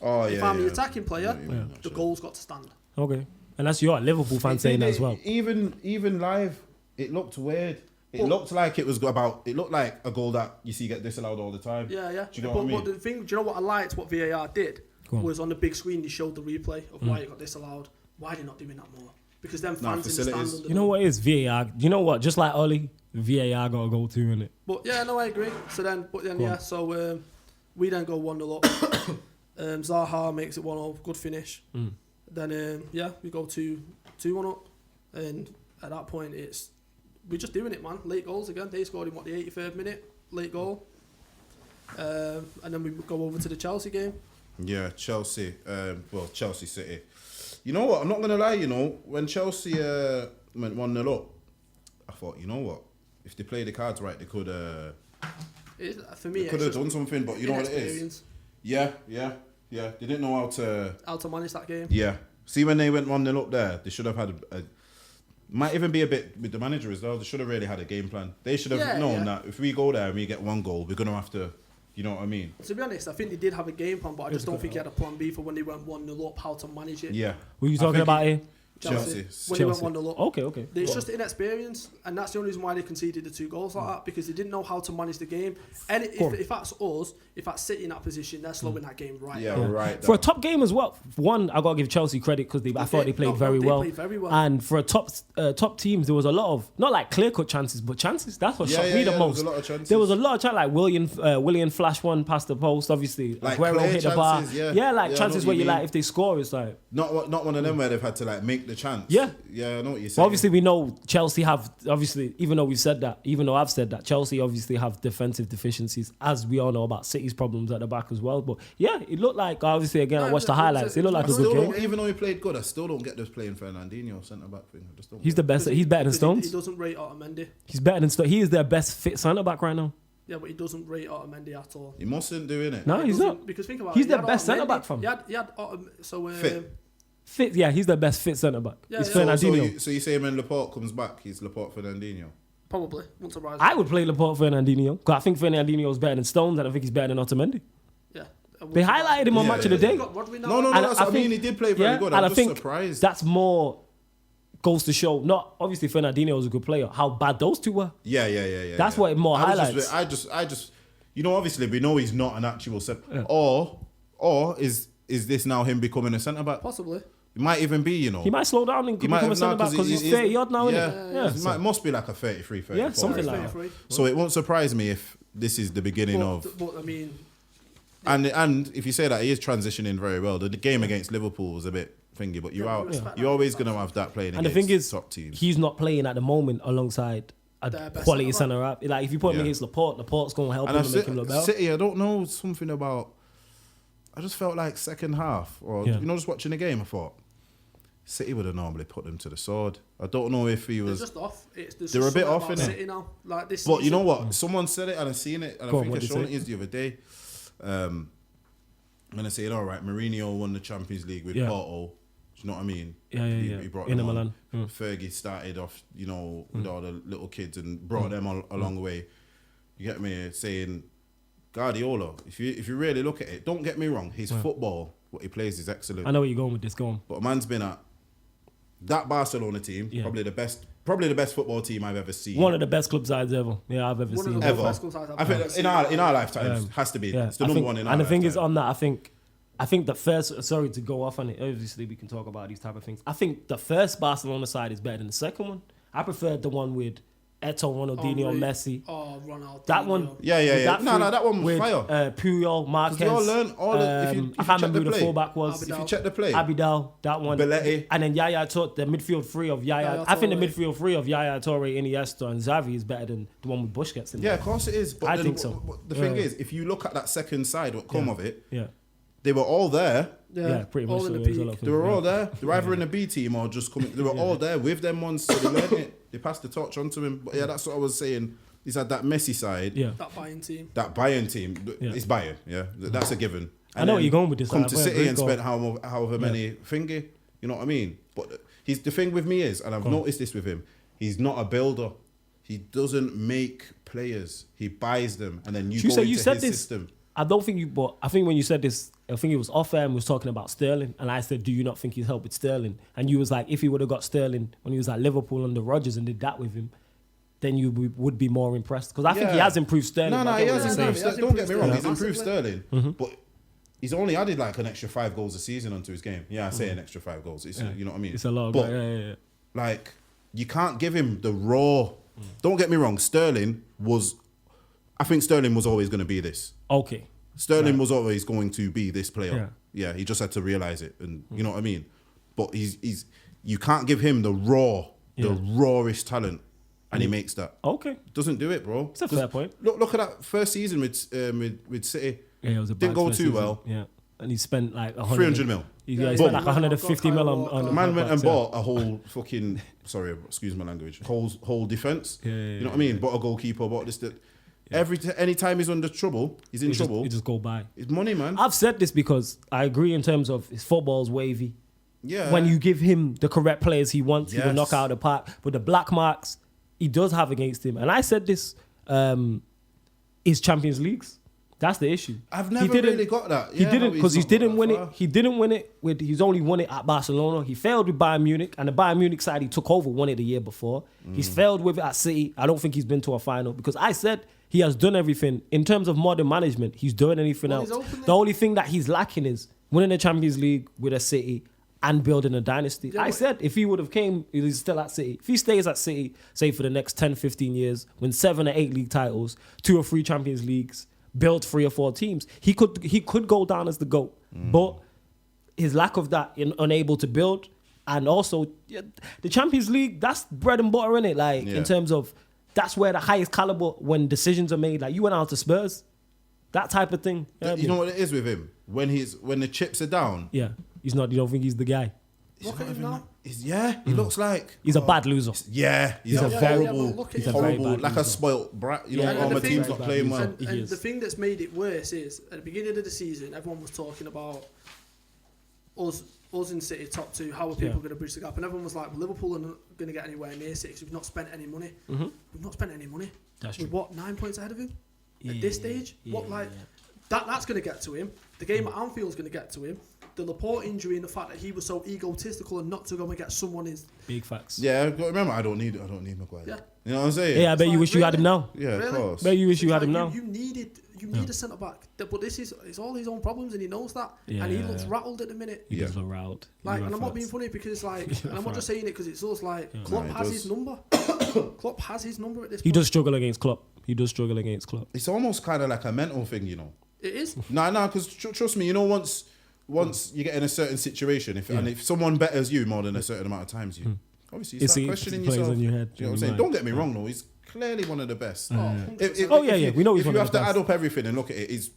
C: if I'm the attacking player, the goal's got to stand.
A: Okay. And that's your Liverpool fan saying that as well.
B: Even live, it looked weird. It looked like it was about. It looked like a goal that you see get disallowed all the time.
C: Yeah.
B: Do you know what I mean?
C: But the thing, do you know what I liked? What VAR did was on the big screen. They showed the replay of why it got disallowed. Why are they not doing that more? Because then fans in the stands.
A: You know what it is VAR? You know what? Just like Ollie, VAR got to go too, innit?
C: But yeah, no, I agree. So then we then go 1-0 up. Zaha makes it 1-0, good finish. Then we go 2-1 up, and at that point we're just doing it, man. Late goals again. They scored in the 83rd minute, late goal. And then we go over to the Chelsea game.
B: Yeah, Chelsea. Chelsea City. You know what? I'm not gonna lie. You know, when Chelsea went 1-0 up, I thought, you know what? If they play the cards right, they could.
C: For me,
B: they could have done something. But you know what it is? Yeah. They didn't know how to
C: manage that game.
B: Yeah. See, when they went 1-0 up there, they should have had might even be a bit with the manager as well. They should have really had a game plan. They should have known that if we go there and we get one goal, we're gonna have to. You know what I mean?
C: To be honest, I think they did have a game plan, but I just don't think he had a plan B for when they went 1-0 up, how to manage it.
B: Yeah.
A: Who are you talking about here?
C: Chelsea. When they went 1-0 up.
A: Okay.
C: It's just inexperience, and that's the only reason why they conceded the 2 goals like that, because they didn't know how to manage the game. And if that's us, if that's City in that position, they're slowing that game right.
B: Yeah, right.
A: For a top game as well, one, I got to give Chelsea credit because I thought they played very well. And for a top teams, there was a lot of, not like clear-cut chances, but chances. That's what shocked me the most. There was a lot of chances, like William flashed one past the post, obviously.
B: Like
A: Aguero hit the bar. Chances where you like, if they score, it's like...
B: Not one of them where they've had to like make the chance.
A: Yeah.
B: Yeah, I know what you're saying.
A: Well, obviously, we know Chelsea have, obviously, even though I've said that, Chelsea obviously have defensive deficiencies, as we all know about City's problems at the back as well. But yeah, it looked like, obviously, again, I watched the highlights. It looked like a good game.
B: Even though he played good, I still don't get this playing Fernandinho centre-back thing. I just don't
A: He's the best. He's better than Stones.
C: He doesn't rate Otamendi.
A: He's better than Stones. He is their best fit centre-back right now.
C: Yeah, but he doesn't rate Otamendi at all.
B: He mustn't do it.
A: No, he's not.
C: Because think about
A: it. He's their best centre-back from. Fit, yeah, he's the best fit centre back. Yeah, he's Fernandinho.
B: So you say when Laporte comes back, he's Laporte Fernandinho?
C: Probably, won't surprise me.
A: I would play Laporte Fernandinho because I think Fernandinho is better than Stones, and I think he's better than Otamendi.
C: Yeah,
A: they highlighted him on Match of the Day.
B: No, that's what I mean. He did play very good. I'm just surprised.
A: That's more goes to show. Not obviously Fernandinho was a good player. How bad those two were.
B: Yeah.
A: That's what it more highlights.
B: I just, you know, obviously we know he's not an actual centre. Or is this now him becoming a centre back?
C: Possibly.
B: It might even be, you know.
A: He might slow down and become a centre back because he's 30 odd now, isn't
B: it? It must be like a 33, 34.
A: Yeah, something like that.
B: So it won't surprise me if this is the beginning of.
C: But I mean.
B: And if you say that he is transitioning very well, the game against Liverpool was a bit thingy, but you're always going to have that playing against
A: the thing is,
B: top teams.
A: He's not playing at the moment alongside a quality centre up. Like if you put him against Laporte's going to help him and make him look better.
B: City, I don't know, something about. I just felt like second half, or just watching the game, I thought City would have normally put them to the sword. I don't know if he was.
C: They're just off.
B: They're a bit off in
C: City now. Like this.
B: But you know what? Someone said it, and I've seen it, and I think I showed it the other day. I'm gonna say it all right. Mourinho won the Champions League with Porto. Do you know what I mean? He brought them on. Fergie started off, with all the little kids and brought them along the way. You get me? Saying Guardiola, if you really look at it, don't get me wrong, his football, what he plays is excellent.
A: I know where you're going with this. Go on.
B: But a man's been at that Barcelona team, probably the best football team I've ever seen.
A: One of the best club sides ever. Yeah, I've ever seen.
B: I think in our lifetimes has to be. It's the number one in our lifetime.
A: And the thing is on that, I think the first, sorry to go off on it, obviously we can talk about these type of things. I think the first Barcelona side is better than the second one. I preferred the one with Eto'o, Ronaldinho, Messi.
C: Oh, Ronaldinho.
B: That one. Yeah. That one was fire.
A: Puyol, Marquez.
B: You all learn all
A: I can't remember who the fullback was.
B: If you check the play.
A: Abidal, that one.
B: Belletti.
A: And then Yaya Toure, the midfield three of Yaya. I think the midfield three of Yaya Toure, Iniesta, and Xavi is better than the one with Busquets in there.
B: Yeah, of course it is. But
A: I think so.
B: The thing is, if you look at that second side, what come of it, they were all there.
A: Yeah, pretty much.
B: They were all there. They were either in the B team or just coming. They were all there with them ones, so they learned it. They passed the torch on to him. But yeah, that's what I was saying. He's had that Messi side.
A: Yeah.
C: That
B: Bayern team. It's Bayern. Yeah, that's a given.
A: And I know where you're going with this.
B: Come to City and spent however many thingy. You know what I mean? But the thing with me is, and I've noticed this with him, he's not a builder. He doesn't make players. He buys them, and then you go into his system.
A: I don't think you, but I think when you said this, I think it was off air and was talking about Sterling, and I said, do you not think he's helped with Sterling? And you was like, if he would have got Sterling when he was at Liverpool under Rodgers and did that with him, then you would be more impressed. Because I think he has improved Sterling.
B: No, he has improved Sterling. Don't get me wrong, he's improved
C: Sterling.
B: Sterling. But he's only added like an extra 5 goals a season onto his game. Yeah, I say an extra 5 goals. It's, you know what I mean?
A: It's a lot.
B: But like, you can't give him the raw. Don't get me wrong, I think Sterling was always going to be this.
A: Okay.
B: Sterling was always going to be this player. Yeah, he just had to realise it. And you know what I mean? But you can't give him the rawest talent. And he makes that.
A: Okay.
B: Doesn't do it, bro.
A: It's a fair point.
B: Look at that first season with City. Yeah, it was a bad Didn't go too well.
A: Yeah. And he spent like
B: 300 mil.
A: He spent like 150 mil on
B: man went and bought a whole fucking, sorry, excuse my language, whole defence. You know what I mean? Bought a goalkeeper, bought this, that. Anytime he's under trouble, he's in trouble.
A: He just go by.
B: It's money, man.
A: I've said this because I agree in terms of his football's wavy.
B: Yeah.
A: When you give him the correct players he wants, he will knock out of the park. But the black marks he does have against him, and I said this, is Champions Leagues. That's the issue.
B: I've never really got that.
A: He didn't, because he didn't win it. He didn't win it with. He's only won it at Barcelona. He failed with Bayern Munich, and the Bayern Munich side he took over won it the year before. He's failed with it at City. I don't think he's been to a final because I said he has done everything in terms of modern management. He's doing anything else. The only thing that he's lacking is winning the Champions League with a City and building a dynasty. I said if he would have came, he's still at City. If he stays at City, say for the next 10, 15 years, win 7 or 8 league titles, 2 or 3 Champions Leagues, build 3 or 4 teams, he could go down as the GOAT. But his lack of that, unable to build, and also the Champions League, that's bread and butter in it. Like in terms of that's where the highest caliber when decisions are made. Like you went out to Spurs, that type of thing.
B: You know what it is with him when the chips are down.
A: Yeah. He's not. You don't think he's the guy?
C: Look at him now.
B: He looks like
A: he's a bad loser.
B: Yeah, he's a horrible, like a spoilt brat. You know, all my team's not playing well.
C: And the thing that's made it worse is at the beginning of the season, everyone was talking about us in City top 2. How are people going to bridge the gap? And everyone was like, well, Liverpool are not going to get anywhere near 6. We've not spent any money. We've not spent any money.
A: That's true.
C: We're what, 9 points ahead of him at this stage? That's going to get to him. The game at Anfield's going to get to him. The Laporte injury and the fact that he was so egotistical and not to go and get someone is
A: big facts.
B: Yeah, remember I don't need Maguire. Yeah. You know what I'm saying?
A: Yeah, I bet you wish you had him now.
B: Yeah, of course.
A: Bet you wish you had him now.
C: You need a centre back, but it's all his own problems and he knows that.
A: Yeah.
C: And he looks rattled at the minute.
A: He does look rattled.
C: Like, and I'm not being funny because and I'm not just saying it because it's us. Like Klopp has his number. Klopp has his number at this point.
A: He does struggle against Klopp.
B: It's almost kind of like a mental thing, you know.
C: It is.
B: No, because trust me, you know, once you get in a certain situation, if someone betters you more than a certain amount of times, obviously you start questioning yourself.
A: In your head,
B: you know what I'm saying? Don't get me wrong, though. He's clearly one of the best.
A: We know he's
B: if you have to add up everything and look at it, he's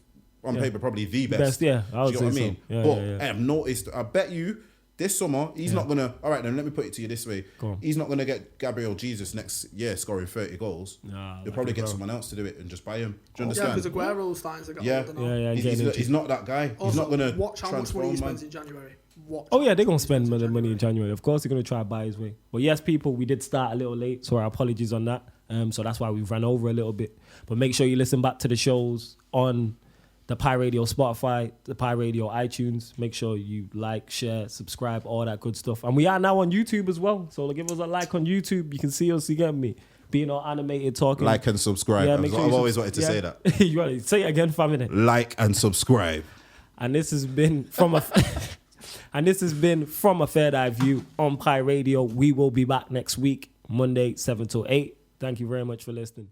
B: on paper probably the best.
A: Yeah, I would say
B: what I mean?
A: So.
B: But I have noticed. I bet you this summer he's not gonna. All right, then let me put it to you this way: he's not gonna get Gabriel Jesus next year scoring 30 goals. He'll probably get someone else to do it and just buy him. Do you understand?
C: Yeah, because Aguero's starting to get older now.
B: He's not that guy.
C: Also,
B: he's not gonna
C: watch how much money he spends in January.
A: They're gonna spend money in January. Of course, they're gonna try to buy his way. But yes, people, we did start a little late, so our apologies on that. So that's why we've ran over a little bit. But make sure you listen back to the shows on the Pi Radio Spotify, the Pi Radio iTunes. Make sure you like, share, subscribe, all that good stuff. And we are now on YouTube as well. So give us a like on YouTube. You can see us, you get me? Being all animated, talking.
B: Like and subscribe. I've always wanted to say that.
A: You want to say it again, family.
B: Like and subscribe.
A: And this has been from a Third Eye View on Pi Radio. We will be back next week, Monday, 7 to 8. Thank you very much for listening.